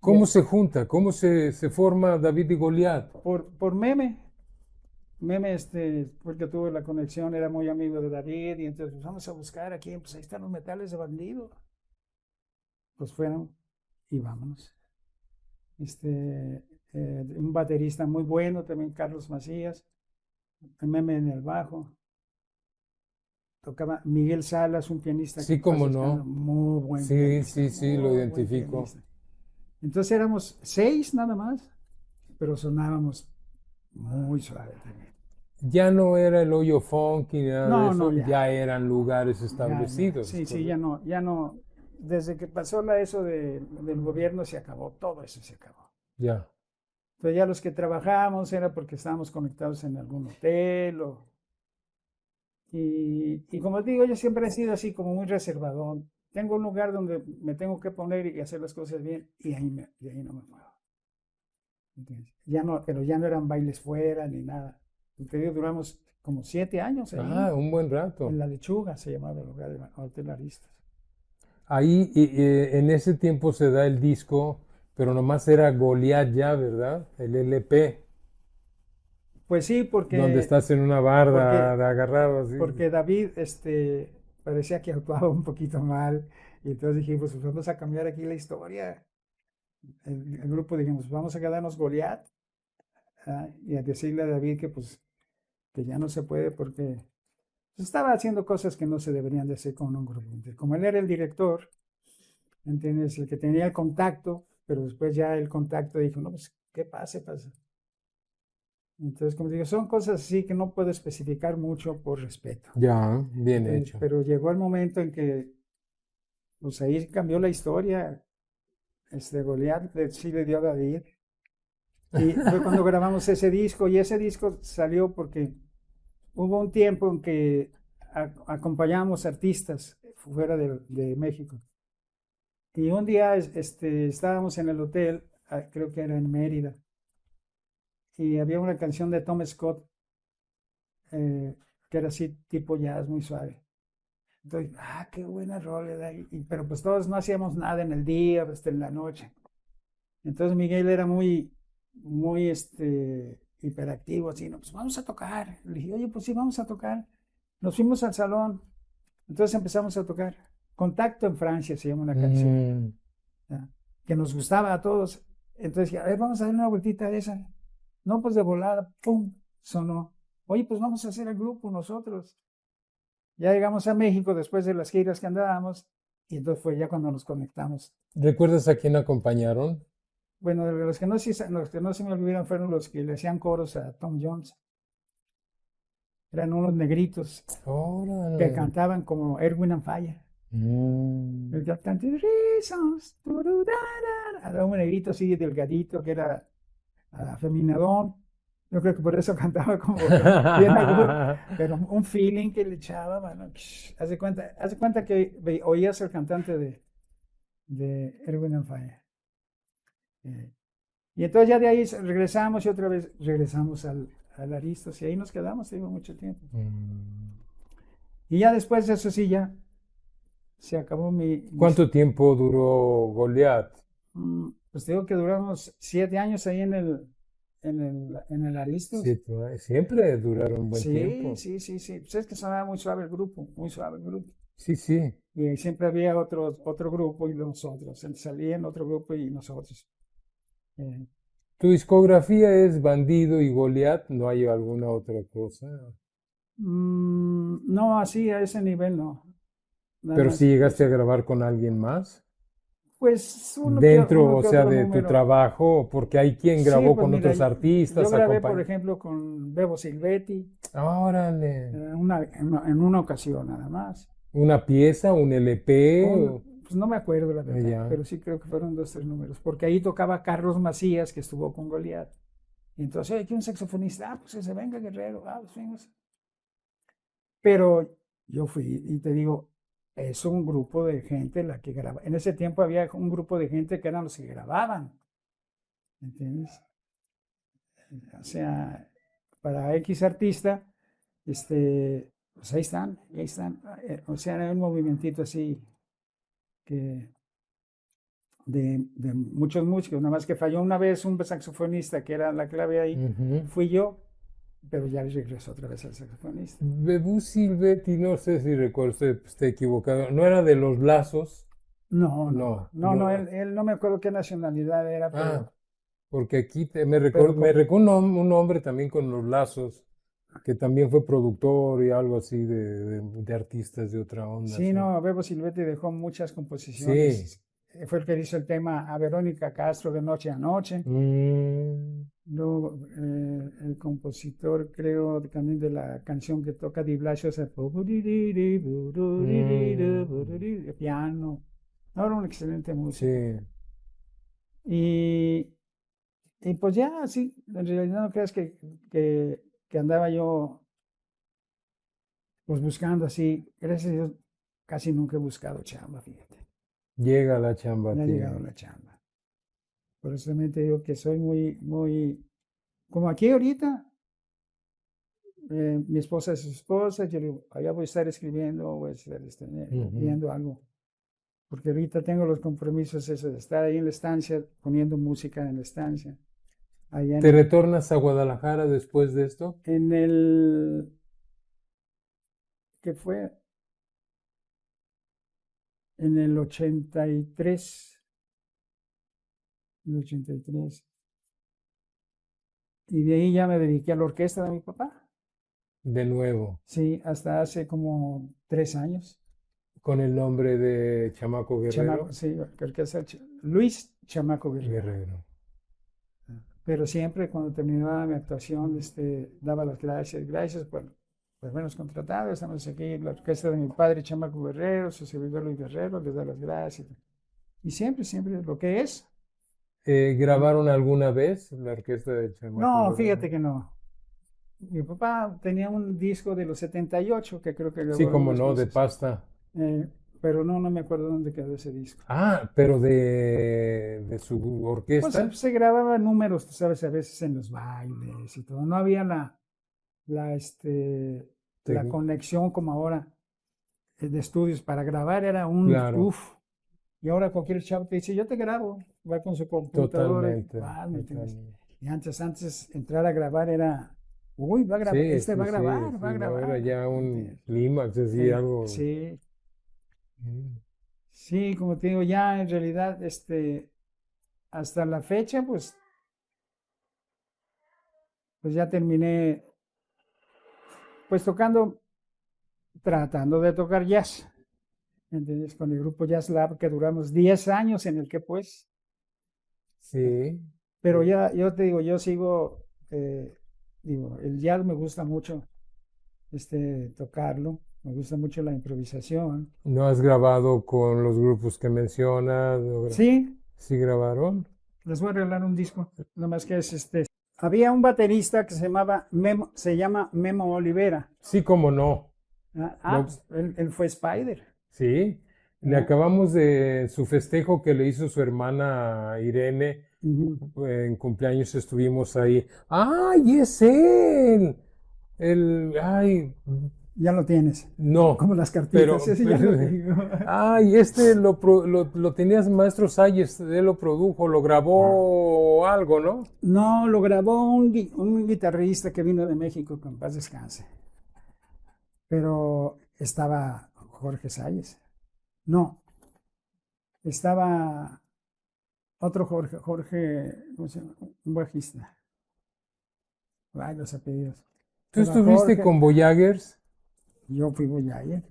¿Cómo se junta? ¿Cómo se forma David y Goliat? Por Meme, porque tuve la conexión, era muy amigo de David, y entonces pues, vamos a buscar aquí, pues ahí están los metales de Bandido. Pues fueron y vámonos. Un baterista muy bueno, también Carlos Macías, Meme en el bajo. Tocaba Miguel Salas, un pianista que Sí, en paz cómo descanse, no. muy buen Sí, pianista, sí, sí, lo muy buen identifico. pianista. Entonces éramos 6 nada más, pero sonábamos muy suave también. Ya no era el hoyo funky ni nada de No, no, eso, ya. ya eran lugares Ya. establecidos, Sí, sí, ya ¿correcto? no, ya no. Desde que pasó eso del gobierno se acabó, todo eso se acabó. Ya. Entonces ya los que trabajábamos era porque estábamos conectados en algún hotel y como digo, yo siempre he sido así como muy reservadón. Tengo un lugar donde me tengo que poner y hacer las cosas bien y de ahí no me muevo. ¿Entiendes? Ya no, pero ya no eran bailes fuera ni nada. Te digo, duramos como 7 años ahí, Ah, un buen en rato. La Lechuga se llamaba el lugar de Hotel Aristas. Ahí, en ese tiempo se da el disco, pero nomás era Goliat ya, ¿verdad? El LP, Pues sí, donde estás en una barda porque, de agarrado así. porque David parecía que actuaba un poquito mal. Y entonces dijimos, pues vamos a cambiar aquí la historia. El grupo dijimos, vamos a quedarnos Goliat, y a decirle a David que pues que ya no se puede porque estaba haciendo cosas que no se deberían de hacer con un grupo. Entonces, como él era el director, ¿entiendes? El que tenía el contacto, pero después ya el contacto dijo, no, pues, ¿qué pasa? Pasa. Entonces, como digo, son cosas así que no puedo especificar mucho por respeto. Ya, bien Entonces, hecho. pero llegó el momento en que, pues ahí cambió la historia. Goliat sí le dio a David. Y fue cuando grabamos ese disco, y ese disco salió porque hubo un tiempo en que acompañábamos artistas fuera de México. Y un día estábamos en el hotel, creo que era en Mérida, y había una canción de Tom Scott que era así tipo jazz, muy suave. Entonces, qué buena rola. Pero pues todos no hacíamos nada en el día, hasta en la noche. Entonces Miguel era muy hiperactivo, así, no, pues vamos a tocar. Le dije, oye, pues sí, vamos a tocar. Nos fuimos al salón, entonces empezamos a tocar. Contacto en Francia se llama una canción, Mm, ¿ya? Que nos gustaba a todos. Entonces dije, a ver, vamos a dar una vueltita de esa. No, pues de volada, ¡pum! Sonó. Oye, pues vamos a hacer el grupo nosotros. Ya llegamos a México después de las giras que andábamos, y entonces fue ya cuando nos conectamos. ¿Recuerdas a quién acompañaron? Bueno, los que no se me olvidaron fueron los que le hacían coros a Tom Jones. Eran unos negritos que Órale. cantaban como Erwin and Fire. Mm. El cantante de Reasons, era un negrito así delgadito que era afeminadón. Yo creo que por eso cantaba como que bien agudo, pero un feeling que le echaba, mano. Hace cuenta que oías el cantante de Erwin and Fire. Y entonces ya de ahí regresamos y otra vez regresamos al Aristos y ahí nos quedamos, digo, mucho tiempo. Mm. Y ya después de eso sí, ya se acabó ¿Cuánto tiempo duró Goliat? pues digo que duramos 7 años ahí en el Aristos. Siempre duraron un buen Sí, tiempo. sí, sí, sí. Pues es que sonaba muy suave el grupo, muy suave el grupo. Sí, sí. Y siempre había otro grupo y nosotros. Salía en otro grupo y nosotros. Eh, ¿Tu discografía es Bandido y Goliat? ¿No hay alguna otra cosa? no, así a ese nivel no. Nada Pero si más llegaste a eso. grabar con alguien más, Pues dentro, uno o que sea, otro de tu número. trabajo, porque hay quien Sí, grabó pues con mira, otros yo artistas, grabé, por acompañó. ejemplo, con Bebo Silvetti, Órale, en una ocasión nada más. una pieza, un LP, Pues no me acuerdo la verdad, ya. pero sí creo que fueron 2, 3 números, porque ahí tocaba Carlos Macías, que estuvo con Goliat. Y entonces, aquí un saxofonista, pues que se venga Guerrero, pues venga. Pero yo fui y te digo, es un grupo de gente la que graba. En ese tiempo había un grupo de gente que eran los que grababan, ¿entiendes? O sea, para X artista, pues ahí están, ahí están. O sea, era un movimentito así que de muchos músicos, nada más que falló una vez un saxofonista que era la clave ahí, Ujú. fui yo, pero ya regresó otra vez al saxofonista. Bebú Silvetti, no sé si recuerdo, estoy equivocado, no era de los Lazos, No, no, no, no, no, no. él no me acuerdo qué nacionalidad era, Ah, pero, porque aquí pero me recuerdo un hombre también con los Lazos, que también fue productor y algo así de artistas de otra onda, sí, sí. no, Bebo Silvetti dejó muchas Sí. composiciones. Fue el que hizo el tema a Verónica Castro de Noche a Noche. Mm, Luego, el compositor, creo, también de la canción que toca Di Blasio, es el mm, piano. No, era un excelente músico. sí. Y, y pues ya, así, en realidad no creas que andaba yo pues buscando así. Gracias a Dios, casi nunca he buscado chamba, fíjate. Llega la chamba a Me ha ti. llegado la chamba. Por eso también te digo que soy muy, muy, como aquí ahorita, mi esposa es su esposa, yo le digo, allá voy a estar escribiendo, voy a estar Ujú. viendo algo. Porque ahorita tengo los compromisos esos de estar ahí en la estancia, poniendo música en la estancia. Allá ¿Te retornas a Guadalajara después de esto? en el, ¿qué fue? En el 83, el 83. Y de ahí ya me dediqué a la orquesta de mi papá. De nuevo, Sí, hasta hace como 3 años. con el nombre de Chamaco Chamaco, Guerrero. sí, orquesta Luis Chamaco Guerrero. Guerrero. Pero siempre cuando terminaba mi actuación, daba las gracias, gracias por habernos contratado, estamos aquí en la orquesta de mi padre Chamaco Guerrero, su servidor Luis Guerrero, les da las gracias. Y siempre, siempre lo que es. ¿Grabaron alguna vez la orquesta de Chamaco No, Guerrero? fíjate que no. Mi papá tenía un disco de los 78 que creo que Sí, grabó como algunas no, de cosas, pasta. pero no me acuerdo dónde quedó ese disco. Ah, pero de su Pues orquesta. se grababa números, tú sabes, a veces en los bailes y todo. No había la, este, la Tec- conexión como ahora de estudios para grabar era Claro, y ahora cualquier chavo te dice, yo te grabo, va con su computadora y totalmente, va, ¿me entiendes? totalmente. Y antes entrar a grabar era, va a grabar, Sí, sí, sí, va a sí, no, era grabar, ya ¿me un entiendes? clímax, así, algo. Sí, Mm. sí, como te digo, ya en realidad, hasta la fecha, pues ya terminé, pues tratando de tocar jazz. ¿Entiendes? Con el grupo Jazz Lab que duramos 10 años en el que pues, Sí, pero ya yo te digo, yo sigo, el jazz me gusta mucho tocarlo Me gusta mucho la improvisación. ¿No has grabado con los grupos que mencionas? Sí, ¿Sí grabaron? les voy a regalar un disco, nomás que es Había un baterista que se llama Memo Olivera. Sí, cómo no. Pues, Lo- él fue Spider. sí. Le ¿Verdad? acabamos de su festejo que le hizo su hermana Irene Ujú. en cumpleaños estuvimos ahí. ¡Ay, es él! Ay, Ya lo tienes, no, como las cartitas, pero, ese ya lo tengo. ay, lo tenías Maestro Salles, él lo produjo, lo grabó algo, ¿no? No, lo grabó un guitarrista que vino de México, que en paz descanse. Pero estaba Jorge Salles. No, estaba otro Jorge, ¿cómo se llama? Un bajista. Ay, los apellidos. ¿Tú Estaba estuviste Jorge, con Voyagers? yo fui Boyayer.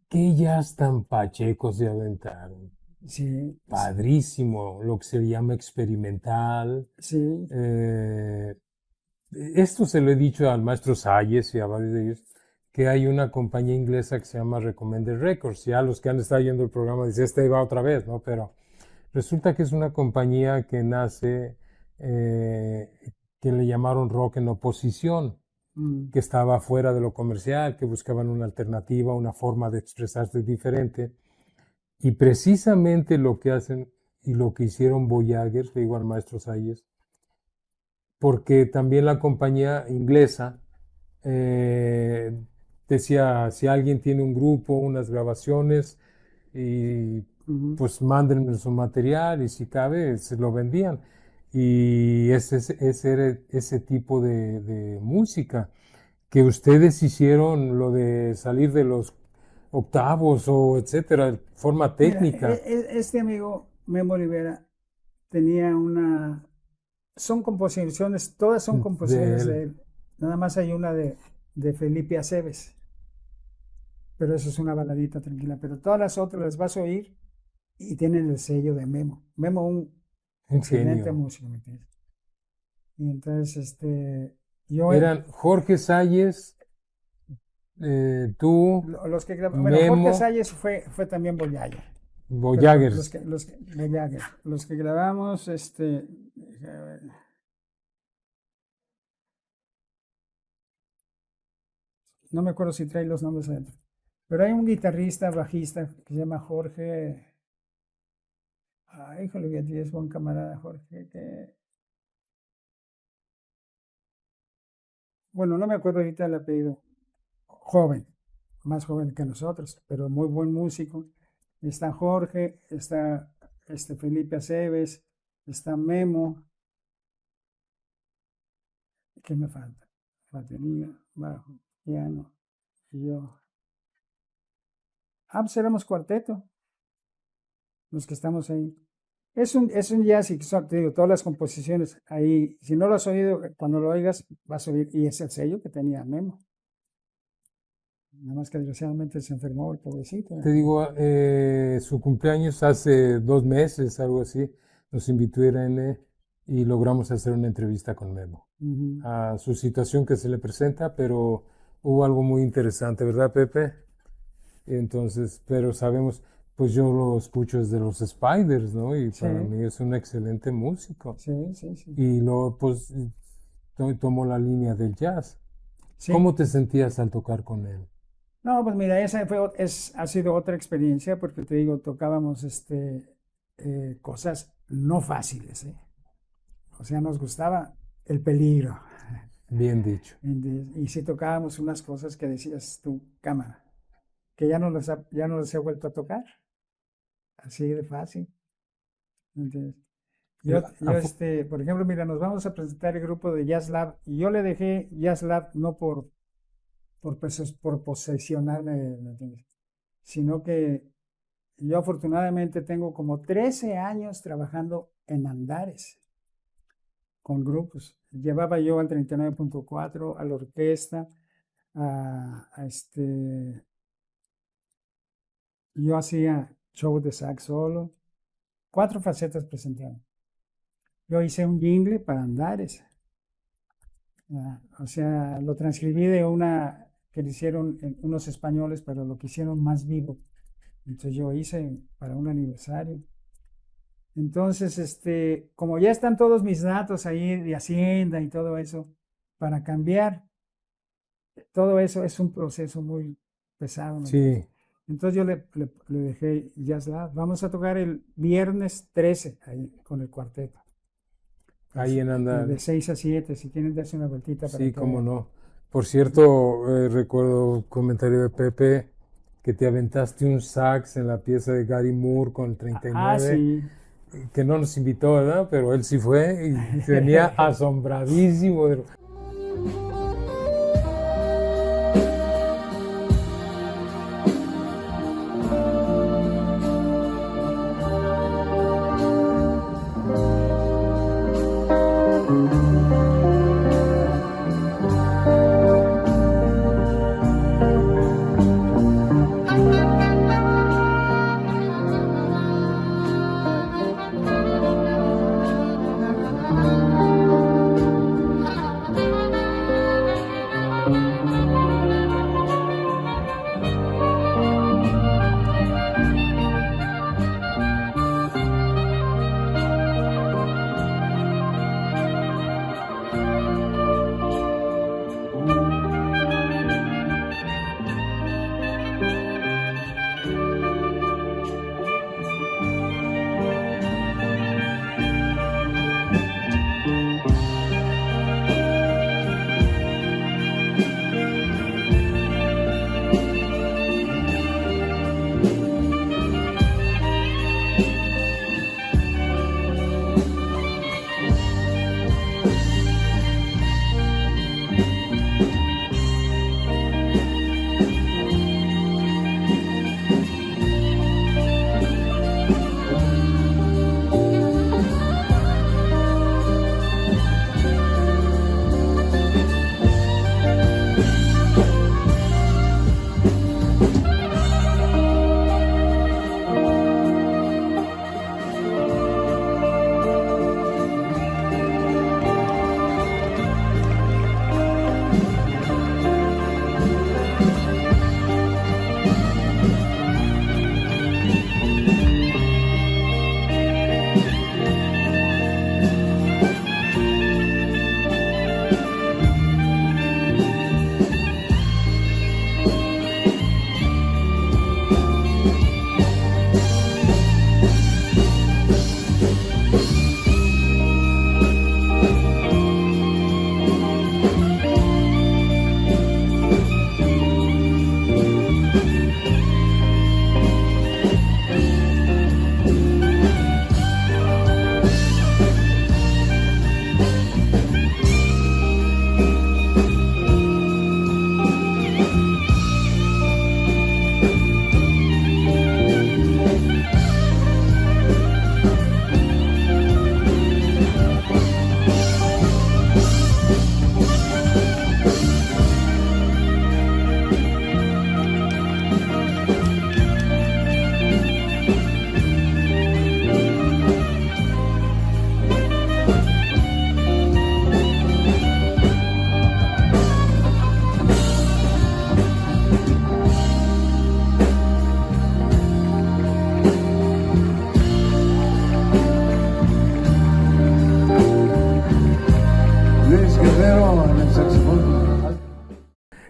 Que ya están pachecos de aventaron. Sí, Padrísimo, lo que se llama experimental. sí. Eh, Esto se lo he dicho al maestro Salles y a varios de ellos, que hay una compañía inglesa que se llama Recommended Records. Ya los que han estado yendo el programa dicen, este va otra vez, ¿no? Pero resulta que es una compañía que nace, que le llamaron rock en oposición, Mm, que estaba fuera de lo comercial, que buscaban una alternativa, una forma de expresarse diferente. Y precisamente lo que hacen y lo que hicieron Voyagers, le digo al maestro Salles, porque también la compañía inglesa eh, decía, si alguien tiene un grupo, unas grabaciones, y ujú. pues mándenme su material y si cabe, se lo vendían. Y ese era ese tipo de música que ustedes hicieron, lo de salir de los octavos o etcétera, forma Mira, técnica. este amigo Memo Rivera tenía son composiciones, todas son De composiciones de él. él. Nada más hay una de Felipe Aceves, pero eso es una baladita tranquila. Pero todas las otras las vas a oír y tienen el sello de Memo. Memo, un Un excelente genio. músico, ¿me entiendes? Y entonces, yo, Eran Jorge Salles, tú, los que grababan, bueno, Jorge Memo, Salles fue también Boyaya, pero Voyagers. Boyaya, los que grabamos, no me acuerdo si trae los nombres adentro, pero hay un guitarrista, bajista, que se llama Jorge, ay, híjole, que es buen camarada Jorge, bueno, no me acuerdo ahorita el apellido, joven, más joven que nosotros, pero muy buen músico. Está Jorge, está Felipe Aceves, está Memo, ¿qué me falta? Batería, bajo, piano, y yo. Pues éramos cuarteto, los que estamos ahí. Es un jazz y te digo, todas las composiciones ahí, si no lo has oído, cuando lo oigas vas a oír, y es el sello que tenía Memo. Nada más que desgraciadamente se enfermó el pobrecito. Te digo, su cumpleaños hace 2 meses, algo así, nos invitó Irene y logramos hacer una entrevista con Memo. Ujú. A su situación que se le presenta, pero hubo algo muy interesante, ¿verdad, Pepe? Entonces, pero sabemos, pues yo lo escucho desde los Spiders, ¿no? Y Sí, para mí es un excelente músico. sí, sí, sí. Y luego, pues, tomó la línea del jazz. Sí. ¿Cómo te sentías al tocar con él? No, pues mira, ha sido otra experiencia porque te digo, tocábamos cosas no fáciles, ¿eh? O sea, nos gustaba el peligro. Bien dicho. Y sí tocábamos unas cosas que decías tú, cámara, que ya no las he vuelto a tocar, así de fácil. ¿Entiendes? El- Por ejemplo, mira, nos vamos a presentar el grupo de Jazz Lab y yo le dejé Jazz Lab no por posesionarme, ¿me entiendes? Sino que yo afortunadamente tengo como 13 años trabajando en Andares con grupos. Llevaba yo al 39.4, a la orquesta, yo hacía show de sax solo, 4 facetas presentando. Yo hice un jingle para Andares, o sea, lo transcribí de una que le hicieron unos españoles, pero lo que hicieron más vivo. Entonces yo hice para un aniversario. Entonces, como ya están todos mis datos ahí de Hacienda y todo eso, para cambiar todo eso es un proceso muy pesado. ¿Me entiendes? Sí, Entonces yo le dejé Jazz Lab. Vamos a tocar el viernes 13 ahí con el cuarteto. ahí en De Andal. 6 a 7, si quieren darse una vueltita para Sí, que cómo vean. no. Por cierto, recuerdo un comentario de Pepe que te aventaste un sax en la pieza de Gary Moore con el Ah, 39, sí. que no nos invitó, ¿verdad? Pero él sí fue y venía asombradísimo.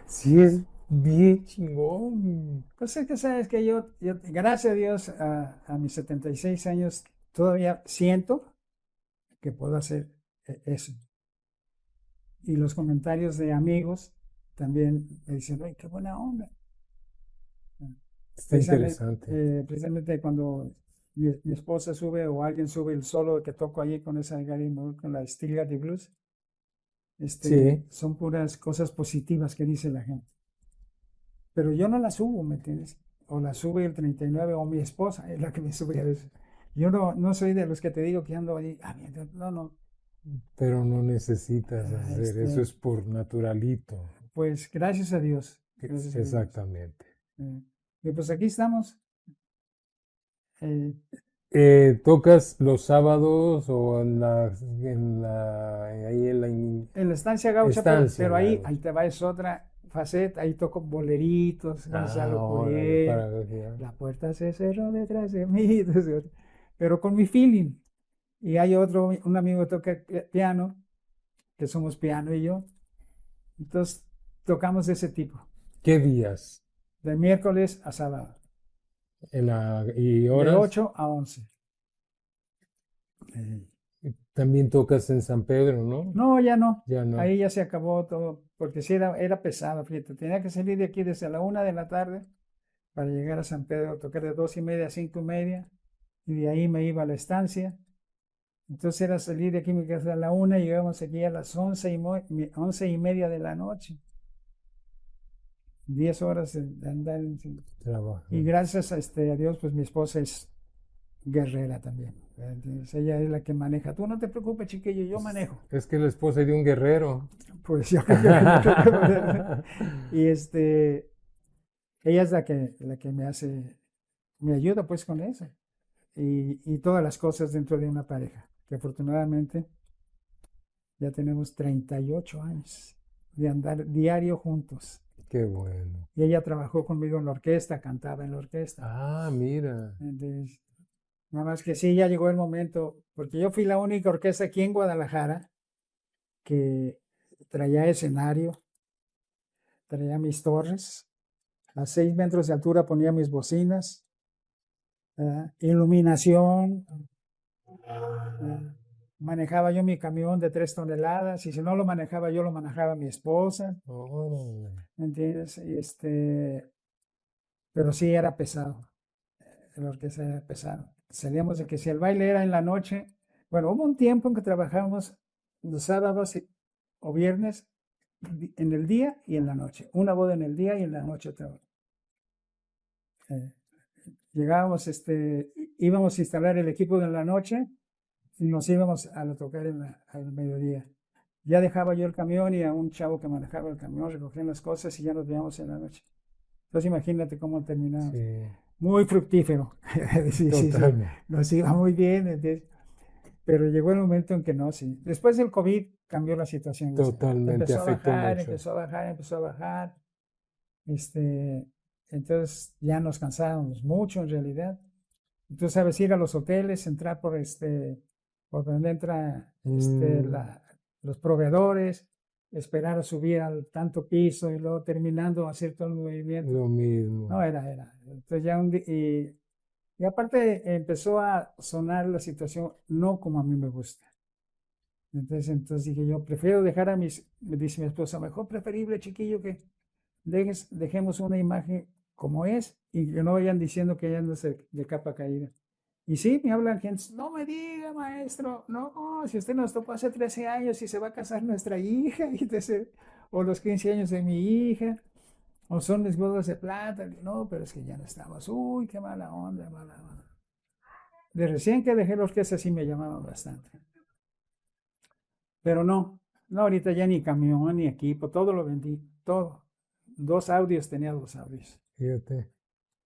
Sí, es bien chingón. Pues es que sabes que yo gracias a Dios, a mis 76 años, todavía siento que puedo hacer eso. Y los comentarios de amigos también me dicen, ¡ay, qué buena onda! Está interesante. Precisamente cuando mi esposa sube o alguien sube el solo que toco allí con esa Gary Moore, con la Steel de Blues, Sí. son puras cosas positivas que dice la gente. Pero yo no la subo, ¿me entiendes? O la sube el 39 o mi esposa es la que me sube a veces. Yo no soy de los que te digo que ando allí. No. Pero no necesitas hacer eso, es por naturalito. Pues gracias a Dios. Gracias a Dios. Exactamente. Y pues aquí estamos. ¿Tocas los sábados o ahí en la En la estancia gaucha, estancia, pero ahí claro. te va, es otra faceta, ahí toco boleritos, Gonzalo órale, Curiel, la puerta se cerró detrás de mí, pero con mi feeling. Y hay otro, un amigo que toca piano, que somos piano y yo, entonces tocamos de ese tipo, ¿Qué días? de miércoles a sábado, ¿Y de horas? 8 a 11. También tocas en San Pedro, ¿no? No, ya no. Ya no. Ahí ya se acabó todo, porque sí era pesado, fíjate. Tenía que salir de aquí desde la 1 de la tarde para llegar a San Pedro, tocar de 2:30 a 5:30, y de ahí me iba a la estancia. Entonces era salir de aquí mi casa a la 1 y llegamos aquí a las 11:30 de la noche. 10 horas de andar. Trabajo. Y gracias a Dios, pues mi esposa es guerrera también. Entonces ella es la que maneja. Tú no te preocupes, chiquillo, yo manejo. Es que la esposa de un guerrero. Pues yo creo que me toca poner. Y ella es la que me ayuda pues con eso. Y todas las cosas dentro de una pareja. Que afortunadamente ya tenemos 38 años de andar diario juntos. Qué bueno. Y ella trabajó conmigo en la orquesta, cantaba en la orquesta. Ah, mira. Entonces, nada más que sí, ya llegó el momento, porque yo fui la única orquesta aquí en Guadalajara que traía escenario, traía mis torres, a 6 metros de altura ponía mis bocinas, iluminación, manejaba yo mi camión de 3 toneladas, y si no lo manejaba yo, lo manejaba mi esposa, Órale. ¿entiendes? Pero sí era pesado, la orquesta era pesado. Salíamos de que si el baile era en la noche, bueno, hubo un tiempo en que trabajábamos los sábados o viernes en el día y en la noche. Una boda en el día y en la noche otra boda. Llegábamos, íbamos a instalar el equipo de la noche y nos íbamos a tocar al mediodía. Ya dejaba yo el camión y a un chavo que manejaba el camión recogían las cosas y ya nos veíamos en la noche. Entonces imagínate cómo terminamos. Sí. Muy fructífero. Sí, Totalmente. nos iba muy bien. Pero llegó el momento en que no, sí. Después del COVID cambió la situación. Totalmente, Empezó a afectó bajar, mucho. empezó a bajar. Entonces ya nos cansábamos mucho en realidad. Entonces, sabes, ir a los hoteles, entrar por donde entra los proveedores, esperar a subir al tanto piso y luego terminando hacer todo el movimiento. Lo mismo. No, era. Entonces ya y aparte empezó a sonar la situación no como a mí me gusta. Entonces dije yo, prefiero dejar me dice mi esposa, mejor preferible, chiquillo, que dejemos una imagen como es y que no vayan diciendo que ya no se de capa caída. Y sí, me hablan gente, no me diga, maestro, no, si usted nos topó hace 13 años y se va a casar nuestra hija, o los 15 años de mi hija, o son mis bodas de plata. No, pero es que ya no estamos. Uy, qué mala onda, mala onda. De recién que dejé la orquesta sí me llamaban bastante. Pero no, ahorita ya ni camión, ni equipo, todo lo vendí, todo. Tenía 2 audios. Fíjate.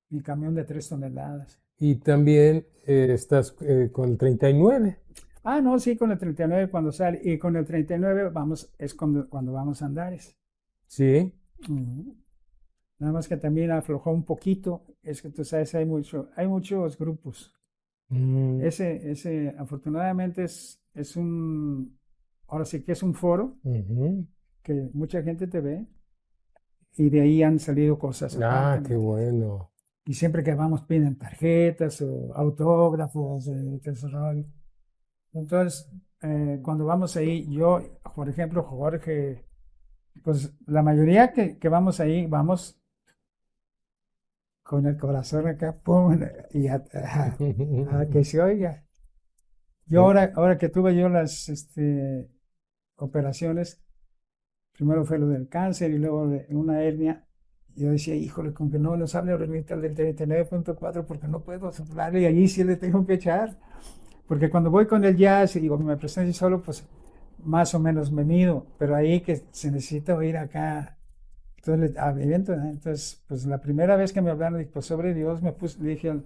Mi camión de 3 toneladas. Y también estás con el 39. Ah, no, sí, con el 39 cuando sale. Y con el 39 es cuando vamos a Andares. Sí. Nada más que también aflojó un poquito. Es que tú sabes, hay muchos grupos. Ese afortunadamente es ahora sí que es un foro que mucha gente te ve y de ahí han salido cosas. Ah, qué bueno. Y siempre que vamos piden tarjetas o autógrafos, Entonces, cuando vamos ahí, yo, por ejemplo, Jorge, pues la mayoría que vamos ahí, vamos con el corazón acá, pum, y a que se oiga. Yo ahora que tuve yo las operaciones, primero fue lo del cáncer y luego de una hernia, yo decía, híjole, con que no nos hable ahorita del 39.4 porque no puedo soplarle y allí sí le tengo que echar. Porque cuando voy con el jazz y digo, me presento solo, pues más o menos me mido, pero ahí que se necesita oír acá todo el evento. Entonces, pues la primera vez que me hablaron, pues sobre Dios, le dije,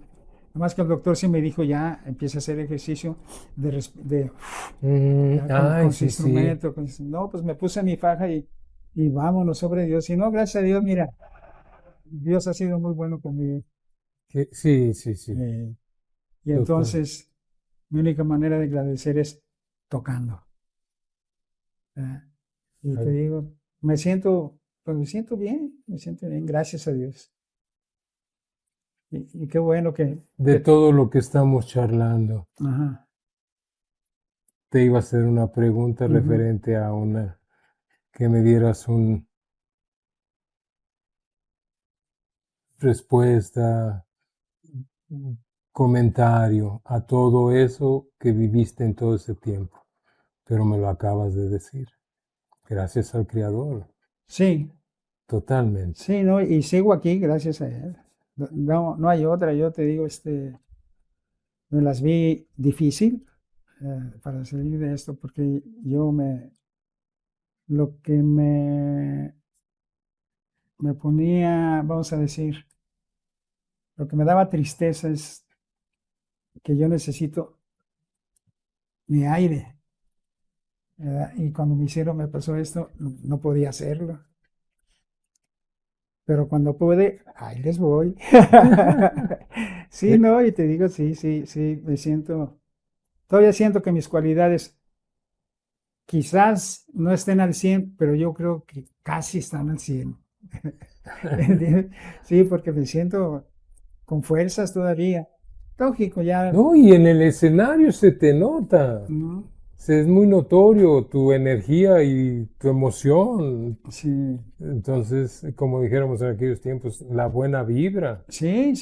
nomás que el doctor sí me dijo, ya empieza a hacer ejercicio con su instrumento. No, pues me puse mi faja y y vámonos sobre Dios. Si no, gracias a Dios, mira, Dios ha sido muy bueno conmigo. Sí, sí, sí. Y entonces, mi única manera de agradecer es tocando. Y te digo, me siento bien, gracias a Dios. Y qué bueno de todo lo que estamos charlando, Ajá. te iba a hacer una pregunta referente a que me dieras un respuesta, comentario a todo eso que viviste en todo ese tiempo, pero me lo acabas de decir. Gracias al Creador. Sí. Totalmente. Sí, no, y sigo aquí gracias a Él. No hay otra, yo te digo, me las vi difícil para salir de esto, porque lo que me ponía, vamos a decir, lo que me daba tristeza es que yo necesito mi aire, ¿verdad? Y cuando me pasó esto, no podía hacerlo. Pero cuando pude, ahí les voy. Sí, no, y te digo, sí, todavía siento que mis cualidades quizás no estén al 100, pero yo creo que casi están al 100. Sí, porque me siento con fuerzas todavía. Lógico, ya. No, y en el escenario se te nota. ¿No? Es muy notorio tu energía y tu emoción. Sí, Entonces, como dijéramos en aquellos tiempos, la buena vibra. sí.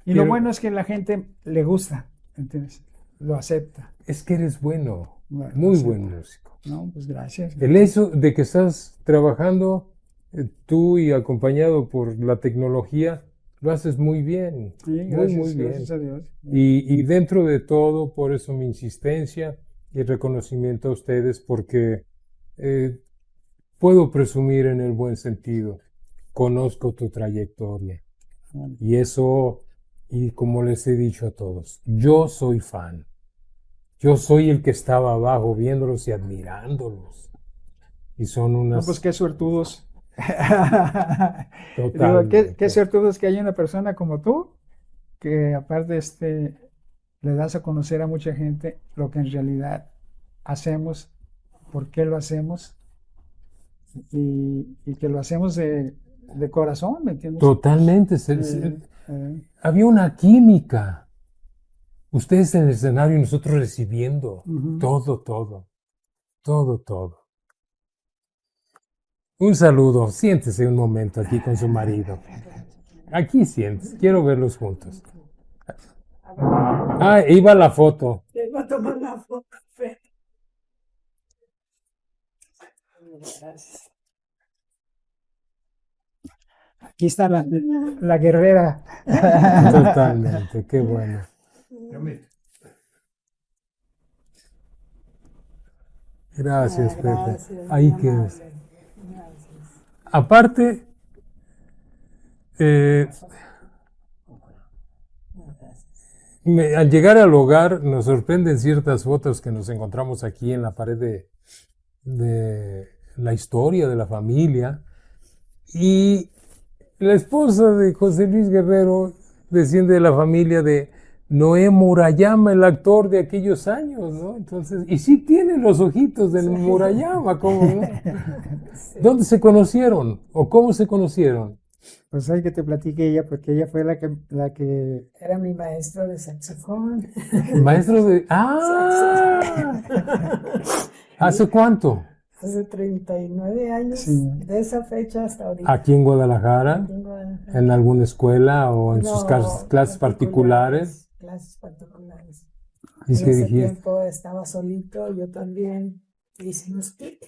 Y lo bueno es que la gente le gusta, ¿entiendes? Lo acepta. Es que eres bueno, Lo muy acepta. buen músico. No, pues gracias. El hecho de que estás trabajando tú y acompañado por la tecnología, lo haces muy bien, Sí, muy bien. gracias a Dios. Y dentro de todo, por eso mi insistencia y reconocimiento a ustedes, porque puedo presumir en el buen sentido, conozco tu trayectoria. Y eso, y como les he dicho a todos, yo soy fan. Yo soy el que estaba abajo viéndolos y admirándolos. Y son unas... No, pues qué suertudos. Digo, Totalmente. qué suertudos que hay una persona como tú, que aparte le das a conocer a mucha gente lo que en realidad hacemos, por qué lo hacemos, y que lo hacemos de corazón, ¿me entiendes? Totalmente. Había una química. Ustedes en el escenario y nosotros recibiendo. Todo. Un saludo. Siéntese un momento aquí con su marido. Aquí sientes. Quiero verlos juntos. Ah, iba la foto. Vengo a tomar la foto, Fer. Gracias. Aquí está la guerrera. Totalmente. Qué bueno. Gracias, Pepe. Gracias, Ahí muy quedas. amable. Gracias. Aparte, al llegar al hogar nos sorprenden ciertas fotos que nos encontramos aquí en la pared de la historia de la familia. Y la esposa de José Luis Guerrero desciende de la familia de Noé Murayama, el actor de aquellos años, ¿no? Entonces, y sí tiene los ojitos de Murayama, ¿cómo no? Sí. ¿Dónde se conocieron? ¿O cómo se conocieron? Pues hay que te platique ella, porque ella fue la que Era mi maestro de saxofón. Maestro de... ¡Ah! ¿Hace cuánto? Hace 39 años, Sí. de esa fecha hasta ahorita. ¿Aquí en Guadalajara? Aquí en Guadalajara. ¿En alguna escuela o en sus No, clases particulares? Clases particulares. ¿Y En qué ese dijiste? tiempo estaba solito, yo también hicimos clic.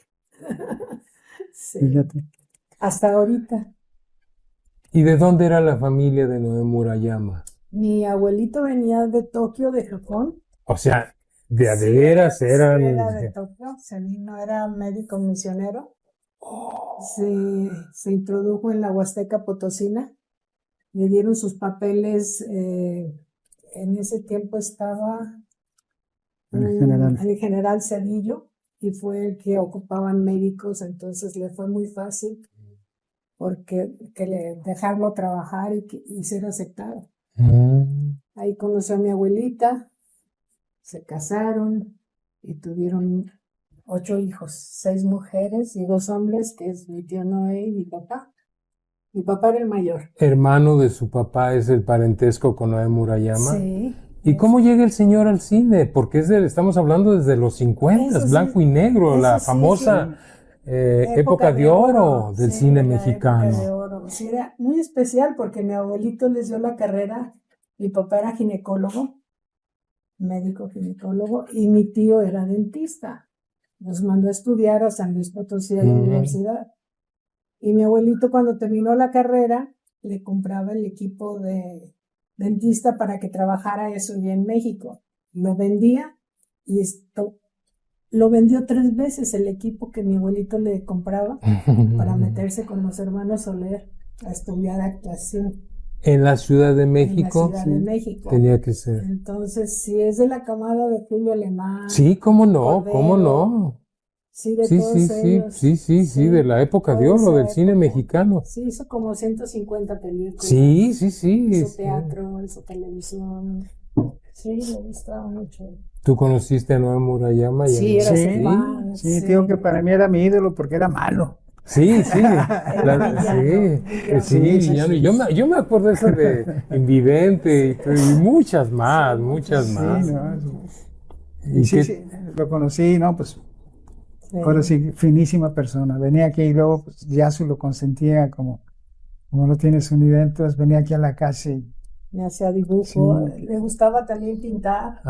Sí. fíjate. Hasta ahorita. ¿Y de dónde era la familia de Noé Murayama? Mi abuelito venía de Tokio, de Japón. O sea, de a Sí, veras sí, eran... era de Tokio, se vino, era médico misionero. Se introdujo en la Huasteca Potosina. Le dieron sus papeles. En ese tiempo estaba El general. el general Cedillo. y fue el que ocupaban médicos, entonces le fue muy fácil porque dejarlo trabajar y ser aceptado. Ahí conoció a mi abuelita, se casaron y tuvieron 8 hijos, 6 mujeres y 2 hombres, que es mi tío Noé y mi papá. Mi papá era el mayor. Hermano de su papá es el parentesco con Noé Murayama. Sí. ¿Y cómo llega el señor al cine? Porque estamos hablando desde los 50, Eso sí, blanco y negro, la sí, famosa época de oro del sí, cine la mexicano. época de oro. Sí, era muy especial porque mi abuelito les dio la carrera, mi papá era ginecólogo, médico ginecólogo, y mi tío era dentista. Nos mandó a estudiar a San Luis Potosí, a la universidad. Y mi abuelito, cuando terminó la carrera, le compraba el equipo de dentista para que trabajara eso ya en México. Lo vendía y lo vendió 3 veces el equipo que mi abuelito le compraba para meterse con los hermanos Soler a estudiar actuación. En la Ciudad de México. En la Ciudad de México. Tenía que ser. Entonces, si es de la camada de Julio Alemán. Sí, cómo no, Cordero, cómo no. Sí, de Sí, todos sí, ellos. de la época de Toda oro esa del cine época. mexicano. Sí, hizo como 150 películas. Sí. Hizo Sí. teatro, hizo televisión. Sí, me gustaba mucho. ¿Tú conociste a Noé Murayama? Sí, era Sí, su fan. sí, digo que para mí era mi ídolo porque era malo. Sí, villano. Yo me acuerdo esa de Invidente y muchas más. Sí, no, Y sí, que- sí, lo conocí, no, pues Sí. ahora sí, finísima persona. Venía aquí y luego pues, Yasu lo consentía como no tienes un idea, entonces venía aquí a la casa y Me hacía dibujo. Sí. Le gustaba también pintar.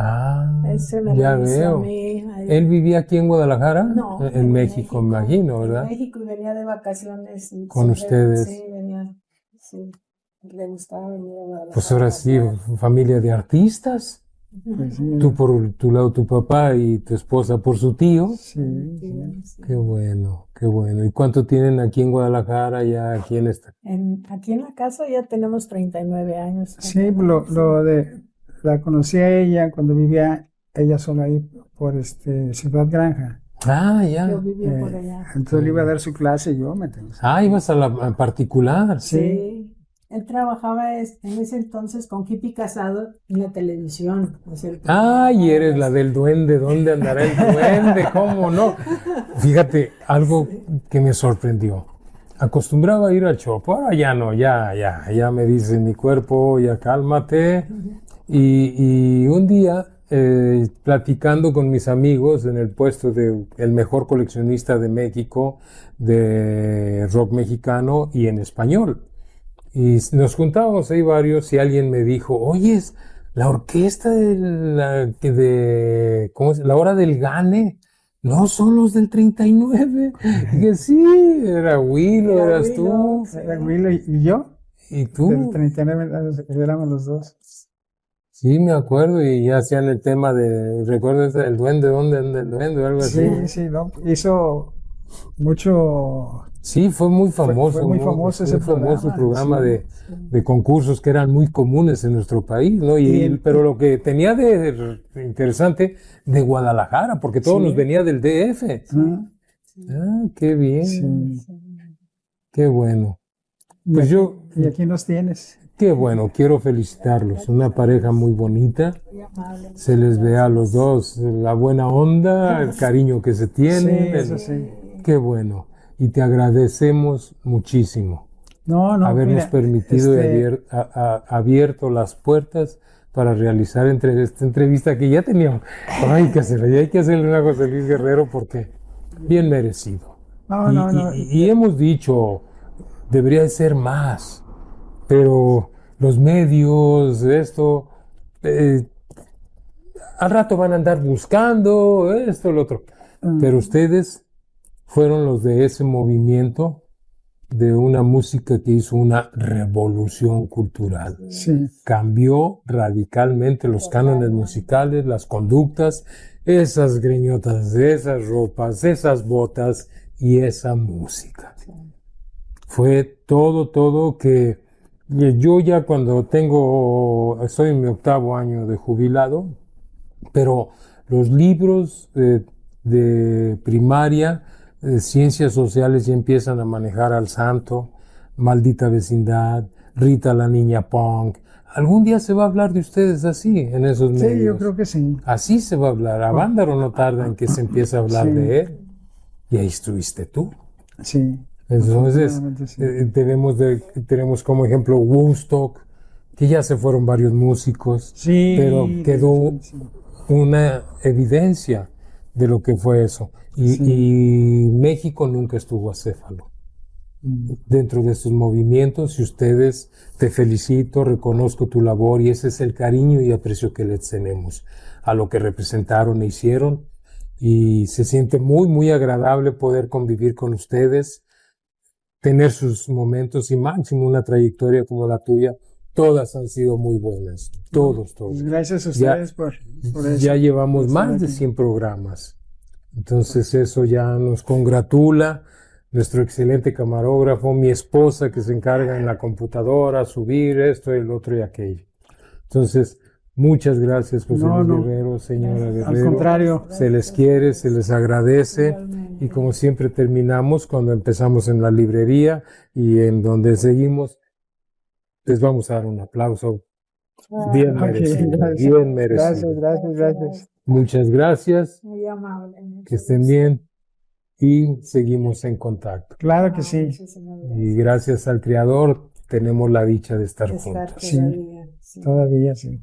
Ese me ya lo hizo a veo. mí. Ahí. ¿Él vivía aquí en Guadalajara? No, En México, me imagino, En ¿verdad? México, y venía de vacaciones. Y Con siempre- ustedes. Sí, venía. Sí, le gustaba venir a Guadalajara. Pues ahora sí, familia de artistas. pues, sí, Tú por tu lado, tu papá y tu esposa por su tío. sí, Sí. Qué bueno, qué bueno. ¿Y cuánto tienen aquí en Guadalajara, ya aquí en esta? Aquí en la casa ya tenemos 39 años. sí, la conocí a ella cuando vivía ella sola ahí por Ciudad Granja. Ya. Yo vivía por allá. Entonces le iba a dar su clase y yo me tengo. Ibas a la particular. Sí. Él trabajaba en ese entonces con Kipi Casado en la televisión. O sea, Y eres la del duende. ¿Dónde andará el duende? ¿Cómo no? Fíjate, algo que me sorprendió. Acostumbraba a ir al Chopo, ahora ya no, ya me dice mi cuerpo, ya cálmate. Y un día, platicando con mis amigos en el puesto de el mejor coleccionista de México, de rock mexicano y en español. Y nos juntábamos ahí varios y alguien me dijo, oye, es la orquesta ¿cómo es? La Hora del Gane, no son los del 39. Y que sí, era Willow, Era eras Willow, tú. Era Willow y yo, Y del tú. 39 éramos los dos. Sí, me acuerdo, y ya hacían el tema ¿recuerdas el duende? ¿Dónde anda el duende? O algo así. Sí, no, hizo mucho. Sí, fue muy famoso. Fue muy famoso ese famoso programa sí. de concursos que eran muy comunes en nuestro país, ¿no? Pero lo que tenía de interesante de Guadalajara, porque todo nos venía del DF. Qué bien, Sí. qué bueno. Pues Y aquí nos tienes. qué bueno, quiero felicitarlos, una pareja muy bonita. muy amable. Se les ve a los dos la buena onda, el cariño que se tienen. Sí, eso sí. Qué bueno. Y te agradecemos muchísimo No, habernos mira, permitido y abierto las puertas para realizar esta entrevista que ya teníamos. Hay que hacerle una a José Luis Guerrero porque bien merecido. No. Y hemos dicho, debería de ser más, pero los medios, esto, al rato van a andar buscando esto, lo otro. Pero ustedes fueron los de ese movimiento de una música que hizo una revolución cultural. Sí. Cambió radicalmente los cánones musicales, las conductas, esas greñotas, esas ropas, esas botas y esa música. Fue todo que yo ya cuando estoy en mi 8º año de jubilado, pero los libros de primaria, ciencias sociales ya empiezan a manejar al santo, Maldita Vecindad, Rita la Niña Punk. Algún día se va a hablar de ustedes así, en esos medios. Sí, yo creo que sí. Así se va a hablar. A Vándaro no tarda en que se empiece a hablar Sí. de él. Y ahí estuviste tú. Sí. Entonces, Afortunadamente, sí. tenemos como ejemplo Woodstock, que ya se fueron varios músicos, Sí, pero quedó sí. una evidencia de lo que fue eso. Sí. Y México nunca estuvo acéfalo dentro de sus movimientos, y ustedes, te felicito, reconozco tu labor, y ese es el cariño y aprecio que les tenemos a lo que representaron e hicieron, y se siente muy, muy agradable poder convivir con ustedes, tener sus momentos, y máximo una trayectoria como la tuya. Todas han sido muy buenas, todos. Gracias a Ya- ustedes por eso. Ya llevamos por más estar de aquí. 100 programas. Entonces eso ya nos congratula. Nuestro excelente camarógrafo, mi esposa que se encarga en la computadora, subir esto, el otro y aquello. Entonces, muchas gracias, José No, Luis no. Guerrero, señora Al Guerrero. contrario. Se les quiere, se les agradece. Igualmente. Y como siempre terminamos cuando empezamos en la librería y en donde seguimos, les vamos a dar un aplauso bien Ok, merecido, gracias. bien merecido. Gracias. Muchas gracias, Muy amable. que estén bien y seguimos en contacto. Claro que sí. Muchísimas Y gracias al Creador tenemos la dicha de estar Estar juntos. Sí. todavía. Sí. Todavía sí.